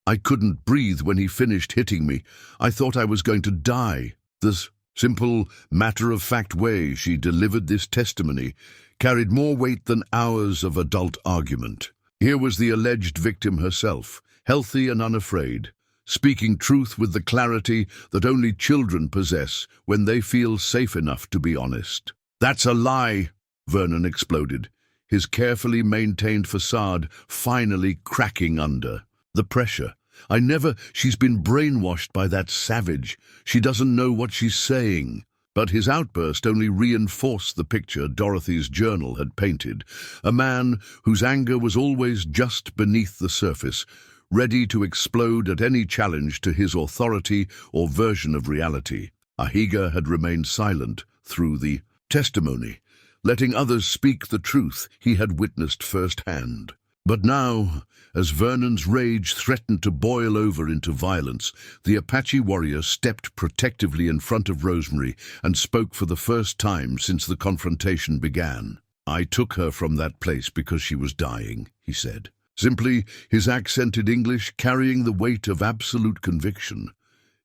I couldn't breathe when he finished hitting me. I thought I was going to die." The simple, matter-of-fact way she delivered this testimony carried more weight than hours of adult argument. Here was the alleged victim herself, healthy and unafraid, speaking truth with the clarity that only children possess when they feel safe enough to be honest. "That's a lie," Vernon exploded, his carefully maintained facade finally cracking under the pressure. She's been brainwashed by that savage. She doesn't know what she's saying." But his outburst only reinforced the picture Dorothy's journal had painted, a man whose anger was always just beneath the surface, ready to explode at any challenge to his authority or version of reality. Ahiga had remained silent through the testimony, letting others speak the truth he had witnessed firsthand. But now, as Vernon's rage threatened to boil over into violence, the Apache warrior stepped protectively in front of Rosemary and spoke for the first time since the confrontation began. "I took her from that place because she was dying," he said. Simply, his accented English carrying the weight of absolute conviction.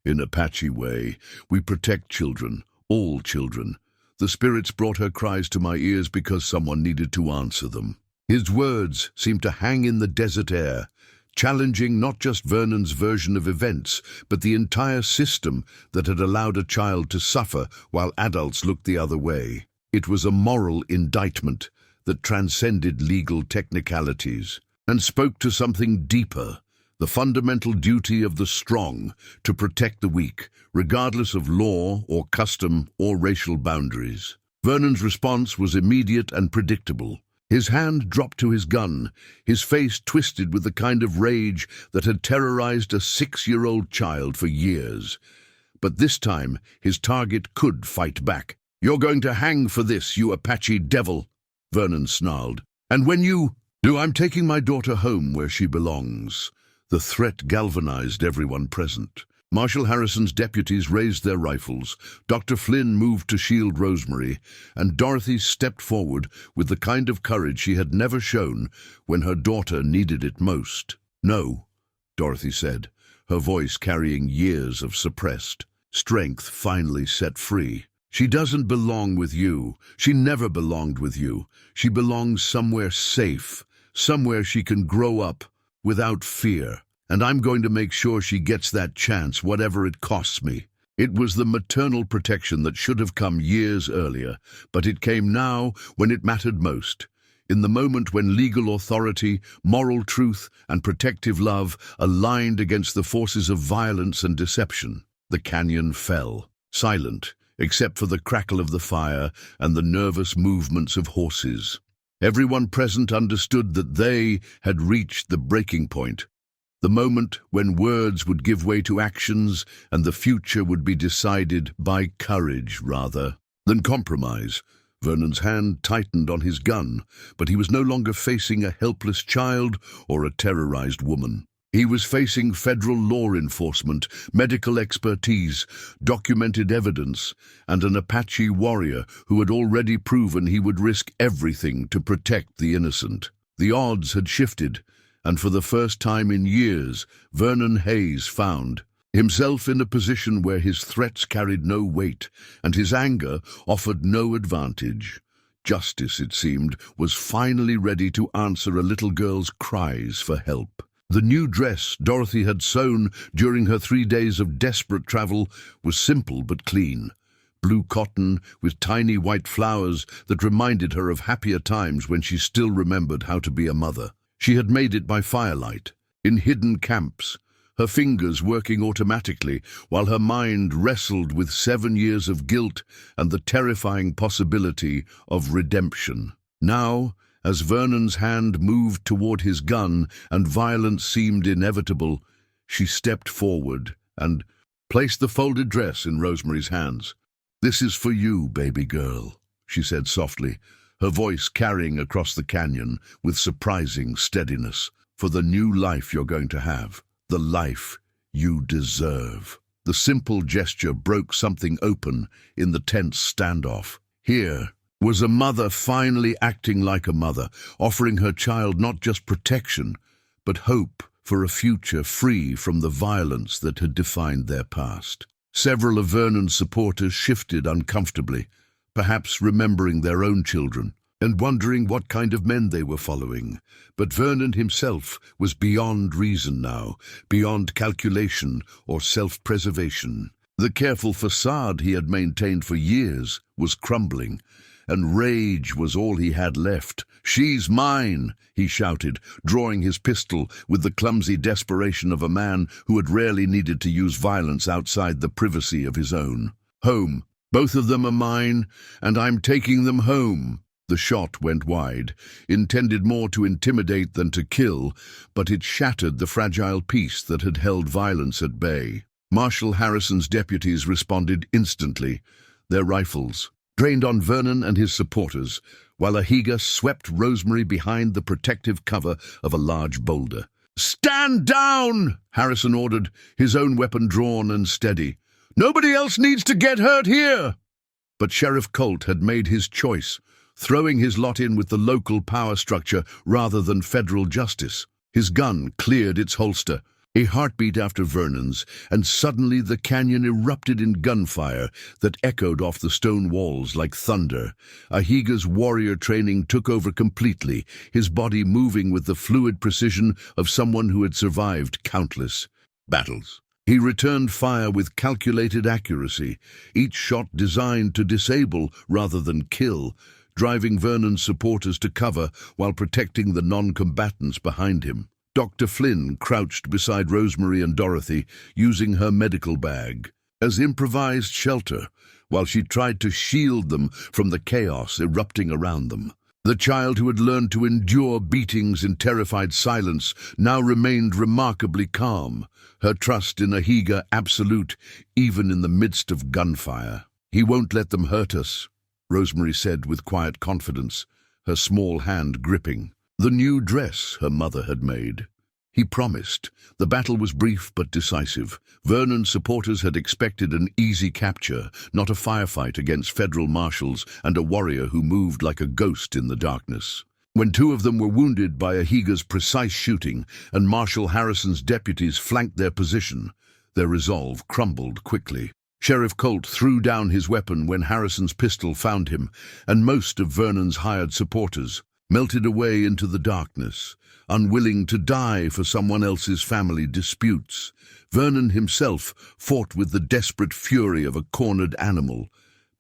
"In Apache way, we protect children, all children. The spirits brought her cries to my ears because someone needed to answer them." His words seemed to hang in the desert air, challenging not just Vernon's version of events, but the entire system that had allowed a child to suffer while adults looked the other way. It was a moral indictment that transcended legal technicalities and spoke to something deeper, the fundamental duty of the strong to protect the weak, regardless of law or custom or racial boundaries. Vernon's response was immediate and predictable. His hand dropped to his gun, his face twisted with the kind of rage that had terrorized a 6-year-old child for years. But this time, his target could fight back. "You're going to hang for this, you Apache devil," Vernon snarled. "And when you do, I'm taking my daughter home where she belongs." The threat galvanized everyone present. Marshal Harrison's deputies raised their rifles, Dr. Flynn moved to shield Rosemary, and Dorothy stepped forward with the kind of courage she had never shown when her daughter needed it most. "No," Dorothy said, her voice carrying years of suppressed strength finally set free. "She doesn't belong with you. She never belonged with you. She belongs somewhere safe, somewhere she can grow up without fear. And I'm going to make sure she gets that chance, whatever it costs me." It was the maternal protection that should have come years earlier, but it came now when it mattered most. In the moment when legal authority, moral truth, and protective love aligned against the forces of violence and deception, the canyon fell, silent, except for the crackle of the fire and the nervous movements of horses. Everyone present understood that they had reached the breaking point, the moment when words would give way to actions and the future would be decided by courage rather than compromise. Vernon's hand tightened on his gun, but he was no longer facing a helpless child or a terrorized woman. He was facing federal law enforcement, medical expertise, documented evidence, and an Apache warrior who had already proven he would risk everything to protect the innocent. The odds had shifted, and for the first time in years, Vernon Hayes found himself in a position where his threats carried no weight and his anger offered no advantage. Justice, it seemed, was finally ready to answer a little girl's cries for help. The new dress Dorothy had sewn during her 3 days of desperate travel was simple but clean. Blue cotton with tiny white flowers that reminded her of happier times when she still remembered how to be a mother. She had made it by firelight, in hidden camps, her fingers working automatically while her mind wrestled with 7 years of guilt and the terrifying possibility of redemption. Now, as Vernon's hand moved toward his gun and violence seemed inevitable, she stepped forward and placed the folded dress in Rosemary's hands. "This is for you, baby girl," she said softly, her voice carrying across the canyon with surprising steadiness, "for the new life you're going to have. The life you deserve." The simple gesture broke something open in the tense standoff. Here was a mother finally acting like a mother, offering her child not just protection, but hope for a future free from the violence that had defined their past. Several of Vernon's supporters shifted uncomfortably, perhaps remembering their own children, and wondering what kind of men they were following. But Vernon himself was beyond reason now, beyond calculation or self-preservation. The careful facade he had maintained for years was crumbling, and rage was all he had left. "She's mine," he shouted, drawing his pistol with the clumsy desperation of a man who had rarely needed to use violence outside the privacy of his own. "Home. Both of them are mine, and I'm taking them home." The shot went wide, intended more to intimidate than to kill, but it shattered the fragile peace that had held violence at bay. Marshal Harrison's deputies responded instantly, their rifles trained on Vernon and his supporters, while Ahiga swept Rosemary behind the protective cover of a large boulder. "Stand down!" Harrison ordered, his own weapon drawn and steady. "Nobody else needs to get hurt here!" But Sheriff Colt had made his choice, throwing his lot in with the local power structure rather than federal justice. His gun cleared its holster, a heartbeat after Vernon's, and suddenly the canyon erupted in gunfire that echoed off the stone walls like thunder. Ahiga's warrior training took over completely, his body moving with the fluid precision of someone who had survived countless battles. He returned fire with calculated accuracy, each shot designed to disable rather than kill, driving Vernon's supporters to cover while protecting the non-combatants behind him. Dr. Flynn crouched beside Rosemary and Dorothy, using her medical bag as improvised shelter, while she tried to shield them from the chaos erupting around them. The child who had learned to endure beatings in terrified silence now remained remarkably calm, her trust in Ahiga absolute, even in the midst of gunfire. "He won't let them hurt us," Rosemary said with quiet confidence, her small hand gripping the new dress her mother had made. He promised. The battle was brief but decisive. Vernon's supporters had expected an easy capture, not a firefight against federal marshals and a warrior who moved like a ghost in the darkness. When 2 of them were wounded by Ahiga's precise shooting and Marshal Harrison's deputies flanked their position, their resolve crumbled quickly. Sheriff Colt threw down his weapon when Harrison's pistol found him, and most of Vernon's hired supporters melted away into the darkness, unwilling to die for someone else's family disputes. Vernon himself fought with the desperate fury of a cornered animal,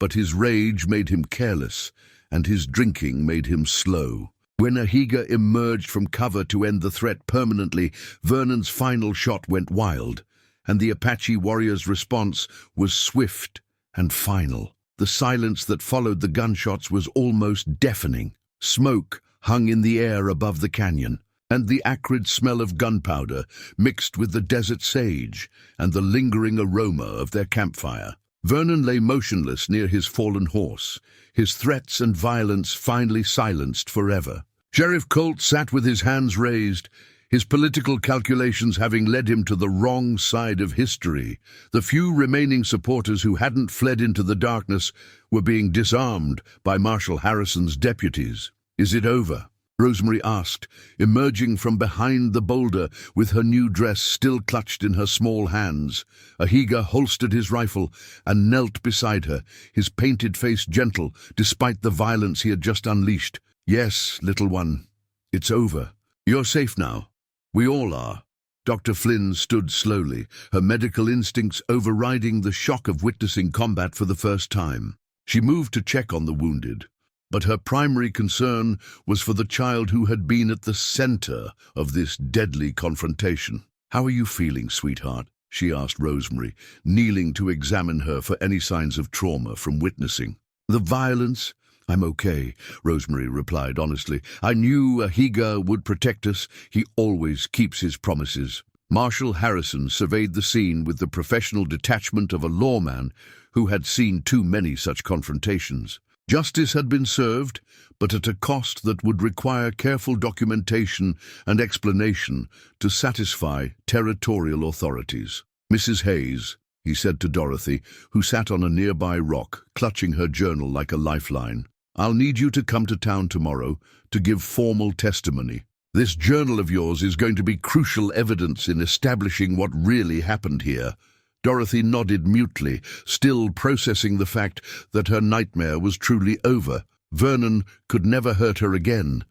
but his rage made him careless, and his drinking made him slow. When Ahiga emerged from cover to end the threat permanently, Vernon's final shot went wild, and the Apache warrior's response was swift and final. The silence that followed the gunshots was almost deafening. Smoke hung in the air above the canyon, and the acrid smell of gunpowder mixed with the desert sage and the lingering aroma of their campfire. Vernon lay motionless near his fallen horse, his threats and violence finally silenced forever. Sheriff Colt sat with his hands raised, his political calculations having led him to the wrong side of history. The few remaining supporters who hadn't fled into the darkness were being disarmed by Marshal Harrison's deputies. "Is it over?" Rosemary asked, emerging from behind the boulder with her new dress still clutched in her small hands. Ahiga holstered his rifle and knelt beside her, his painted face gentle despite the violence he had just unleashed. "Yes, little one, it's over. You're safe now. We all are." Dr. Flynn stood slowly, her medical instincts overriding the shock of witnessing combat for the first time. She moved to check on the wounded, but her primary concern was for the child who had been at the center of this deadly confrontation. "How are you feeling, sweetheart?" she asked Rosemary, kneeling to examine her for any signs of trauma from witnessing. "The violence? I'm okay," Rosemary replied honestly. "I knew Ahiga would protect us. He always keeps his promises." Marshal Harrison surveyed the scene with the professional detachment of a lawman who had seen too many such confrontations. Justice had been served, but at a cost that would require careful documentation and explanation to satisfy territorial authorities. "Mrs. Hayes," he said to Dorothy, who sat on a nearby rock, clutching her journal like a lifeline, "I'll need you to come to town tomorrow to give formal testimony. This journal of yours is going to be crucial evidence in establishing what really happened here." Dorothy nodded mutely, still processing the fact that her nightmare was truly over. Vernon could never hurt her again,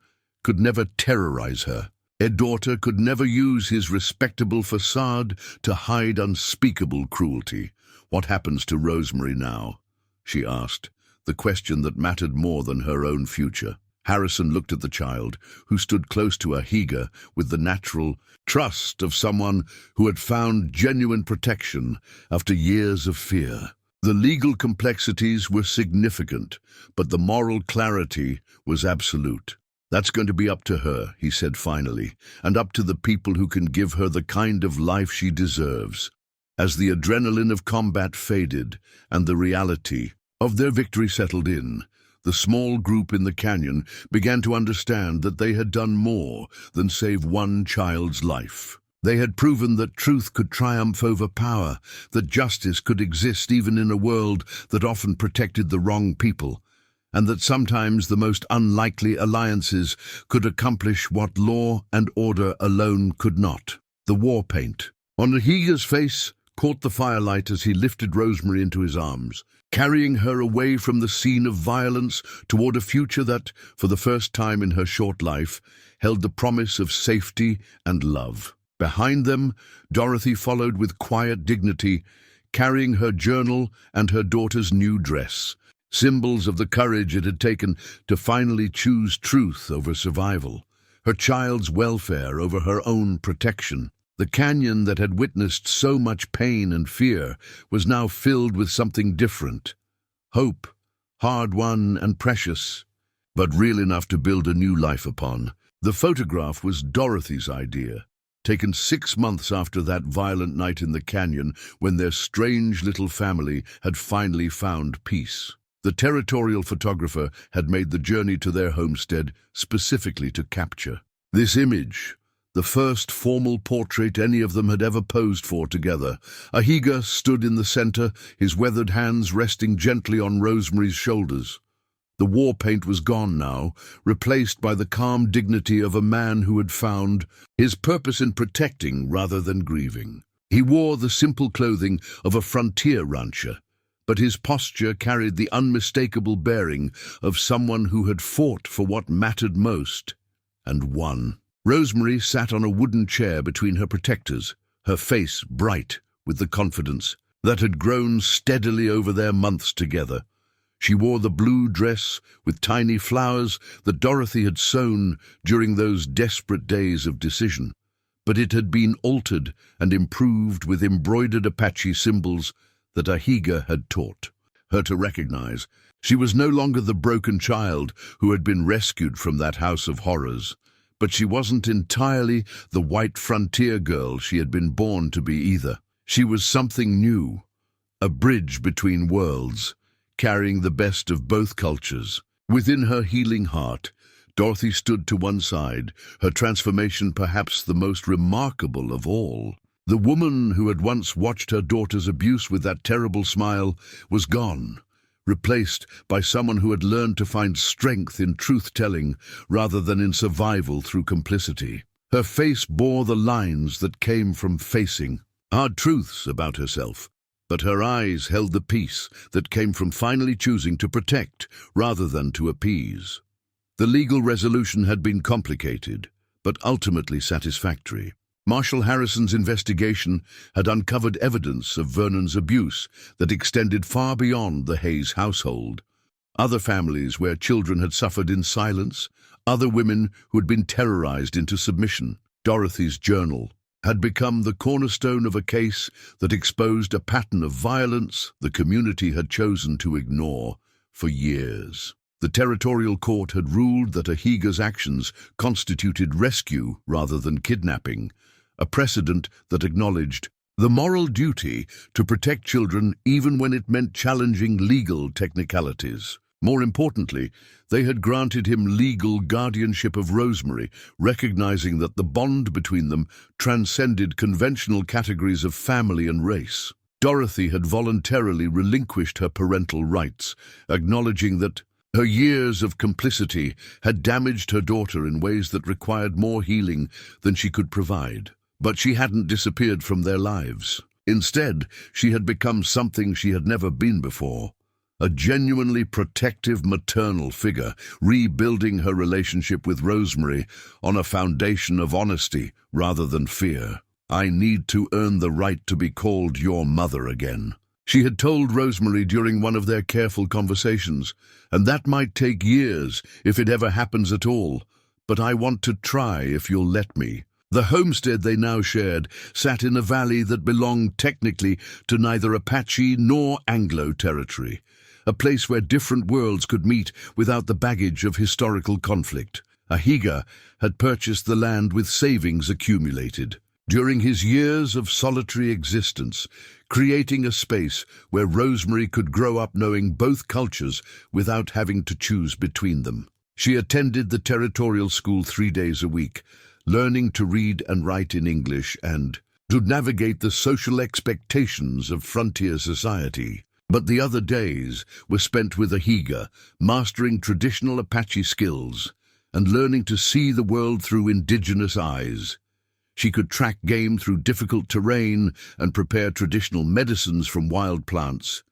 could never terrorize her. Her daughter could never use his respectable facade to hide unspeakable cruelty. "What happens to Rosemary now?" she asked, the question that mattered more than her own future. Harrison looked at the child, who stood close to Ahiga with the natural trust of someone who had found genuine protection after years of fear. The legal complexities were significant, but the moral clarity was absolute. "That's going to be up to her," he said finally, "and up to the people who can give her the kind of life she deserves." As the adrenaline of combat faded and the reality of their victory settled in, the small group in the canyon began to understand that they had done more than save one child's life. They had proven that truth could triumph over power, that justice could exist even in a world that often protected the wrong people, and that sometimes the most unlikely alliances could accomplish what law and order alone could not. The war paint on Ahiga's face caught the firelight as he lifted Rosemary into his arms, carrying her away from the scene of violence toward a future that, for the first time in her short life, held the promise of safety and love. Behind them, Dorothy followed with quiet dignity, carrying her journal and her daughter's new dress, symbols of the courage it had taken to finally choose truth over survival, her child's welfare over her own protection. The canyon that had witnessed so much pain and fear was now filled with something different. Hope, hard-won and precious, but real enough to build a new life upon. The photograph was Dorothy's idea, taken 6 months after that violent night in the canyon when their strange little family had finally found peace. The territorial photographer had made the journey to their homestead specifically to capture this image, the first formal portrait any of them had ever posed for together. Ahiga stood in the center, his weathered hands resting gently on Rosemary's shoulders. The war paint was gone now, replaced by the calm dignity of a man who had found his purpose in protecting rather than grieving. He wore the simple clothing of a frontier rancher, but his posture carried the unmistakable bearing of someone who had fought for what mattered most, and won. Rosemary sat on a wooden chair between her protectors, her face bright with the confidence that had grown steadily over their months together. She wore the blue dress with tiny flowers that Dorothy had sewn during those desperate days of decision, but it had been altered and improved with embroidered Apache symbols that Ahiga had taught her to recognize. She was no longer the broken child who had been rescued from that house of horrors, but she wasn't entirely the white frontier girl she had been born to be either. She was something new, a bridge between worlds, carrying the best of both cultures. Within her healing heart, Dorothy stood to one side, her transformation perhaps the most remarkable of all. The woman who had once watched her daughter's abuse with that terrible smile was gone, replaced by someone who had learned to find strength in truth-telling rather than in survival through complicity. Her face bore the lines that came from facing hard truths about herself, but her eyes held the peace that came from finally choosing to protect rather than to appease. The legal resolution had been complicated, but ultimately satisfactory. Marshal Harrison's investigation had uncovered evidence of Vernon's abuse that extended far beyond the Hayes household. Other families where children had suffered in silence, other women who had been terrorized into submission. Dorothy's journal had become the cornerstone of a case that exposed a pattern of violence the community had chosen to ignore for years. The territorial court had ruled that Ahiga's actions constituted rescue rather than kidnapping, a precedent that acknowledged the moral duty to protect children even when it meant challenging legal technicalities. More importantly, they had granted him legal guardianship of Rosemary, recognizing that the bond between them transcended conventional categories of family and race. Dorothy had voluntarily relinquished her parental rights, acknowledging that her years of complicity had damaged her daughter in ways that required more healing than she could provide. But she hadn't disappeared from their lives. Instead, she had become something she had never been before. A genuinely protective maternal figure, rebuilding her relationship with Rosemary on a foundation of honesty rather than fear. "I need to earn the right to be called your mother again," she had told Rosemary during one of their careful conversations, "and that might take years, if it ever happens at all, but I want to try if you'll let me." The homestead they now shared sat in a valley that belonged technically to neither Apache nor Anglo territory, a place where different worlds could meet without the baggage of historical conflict. Ahiga had purchased the land with savings accumulated during his years of solitary existence, creating a space where Rosemary could grow up knowing both cultures without having to choose between them. She attended the territorial school 3 days a week, learning to read and write in English and to navigate the social expectations of frontier society. But the other days were spent with Ahiga, mastering traditional Apache skills and learning to see the world through indigenous eyes. She could track game through difficult terrain and prepare traditional medicines from wild plants,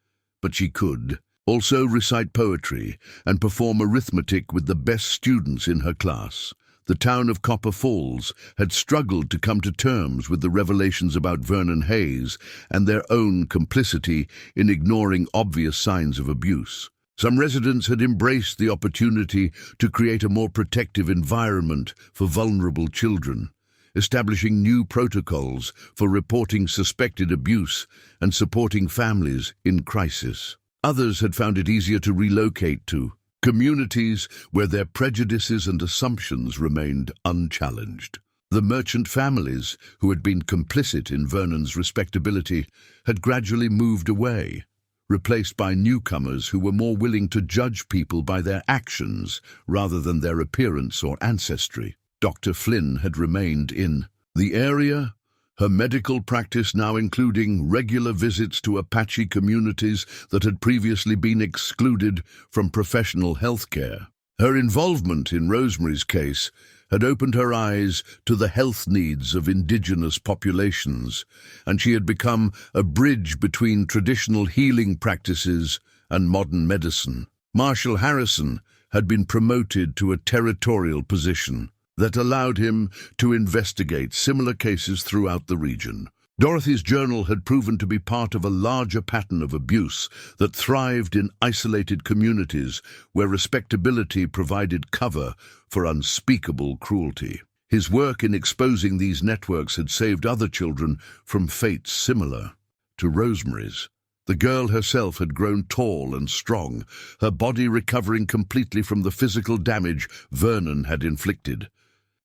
but she could also recite poetry and perform arithmetic with the best students in her class. The town of Copper Falls had struggled to come to terms with the revelations about Vernon Hayes and their own complicity in ignoring obvious signs of abuse. Some residents had embraced the opportunity to create a more protective environment for vulnerable children, establishing new protocols for reporting suspected abuse and supporting families in crisis. Others had found it easier to relocate to communities where their prejudices and assumptions remained unchallenged. The merchant families, who had been complicit in Vernon's respectability, had gradually moved away, replaced by newcomers who were more willing to judge people by their actions rather than their appearance or ancestry. Dr. Flynn had remained in the area, her medical practice now including regular visits to Apache communities that had previously been excluded from professional health care. Her involvement in Rosemary's case had opened her eyes to the health needs of indigenous populations, and she had become a bridge between traditional healing practices and modern medicine. Marshal Harrison had been promoted to a territorial position that allowed him to investigate similar cases throughout the region. Dorothy's journal had proven to be part of a larger pattern of abuse that thrived in isolated communities where respectability provided cover for unspeakable cruelty. His work in exposing these networks had saved other children from fates similar to Rosemary's. The girl herself had grown tall and strong, her body recovering completely from the physical damage Vernon had inflicted.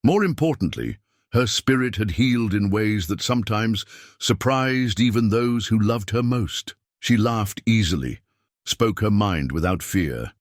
More importantly, her spirit had healed in ways that sometimes surprised even those who loved her most. She laughed easily, spoke her mind without fear,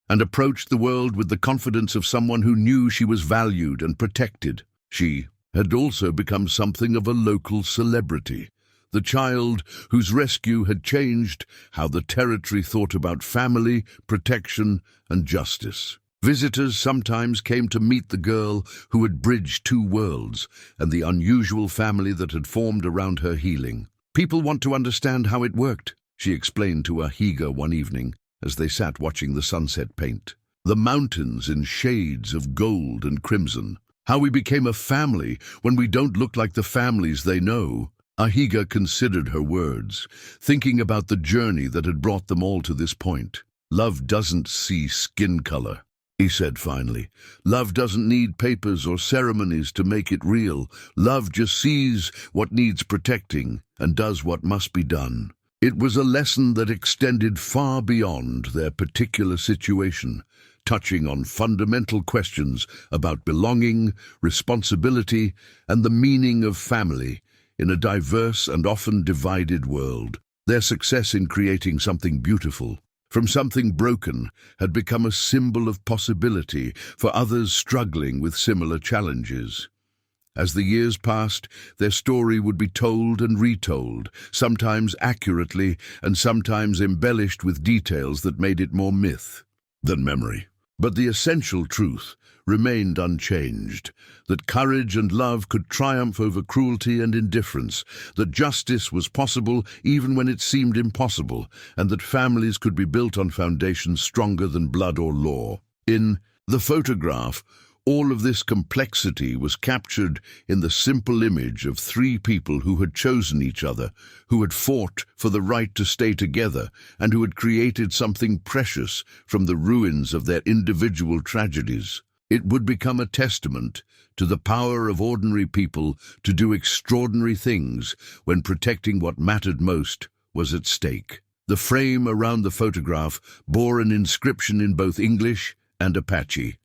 and approached the world with the confidence of someone who knew she was valued and protected. She had also become something of a local celebrity, the child whose rescue had changed how the territory thought about family, protection, and justice. Visitors sometimes came to meet the girl who had bridged two worlds and the unusual family that had formed around her healing. "People want to understand how it worked," she explained to Ahiga one evening as they sat watching the sunset paint. "The mountains in shades of gold and crimson. How we became a family when we don't look like the families they know." Ahiga considered her words, thinking about the journey that had brought them all to this point. "Love doesn't see skin color," he said finally. "Love doesn't need papers or ceremonies to make it real. Love just sees what needs protecting and does what must be done." It was a lesson that extended far beyond their particular situation, touching on fundamental questions about belonging, responsibility, and the meaning of family in a diverse and often divided world. Their success in creating something beautiful from something broken had become a symbol of possibility for others struggling with similar challenges. As the years passed, their story would be told and retold, sometimes accurately and sometimes embellished with details that made it more myth than memory. But the essential truth remained unchanged, that courage and love could triumph over cruelty and indifference, that justice was possible even when it seemed impossible, and that families could be built on foundations stronger than blood or law. In the photograph, all of this complexity was captured in the simple image of three people who had chosen each other, who had fought for the right to stay together, and who had created something precious from the ruins of their individual tragedies. It would become a testament to the power of ordinary people to do extraordinary things when protecting what mattered most was at stake. The frame around the photograph bore an inscription in both English and Apache.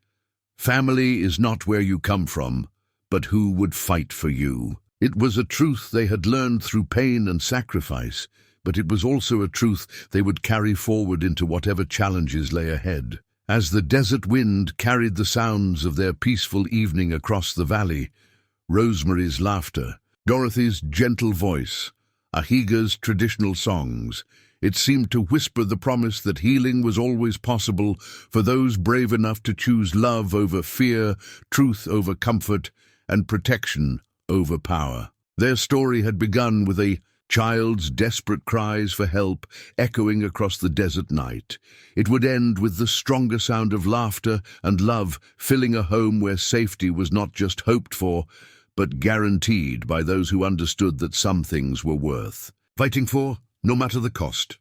"Family is not where you come from, but who would fight for you." It was a truth they had learned through pain and sacrifice, but it was also a truth they would carry forward into whatever challenges lay ahead. As the desert wind carried the sounds of their peaceful evening across the valley, Rosemary's laughter, Dorothy's gentle voice, Ahiga's traditional songs, it seemed to whisper the promise that healing was always possible for those brave enough to choose love over fear, truth over comfort, and protection over power. Their story had begun with a child's desperate cries for help echoing across the desert night. It would end with the stronger sound of laughter and love filling a home where safety was not just hoped for, but guaranteed by those who understood that some things were worth fighting for, no matter the cost.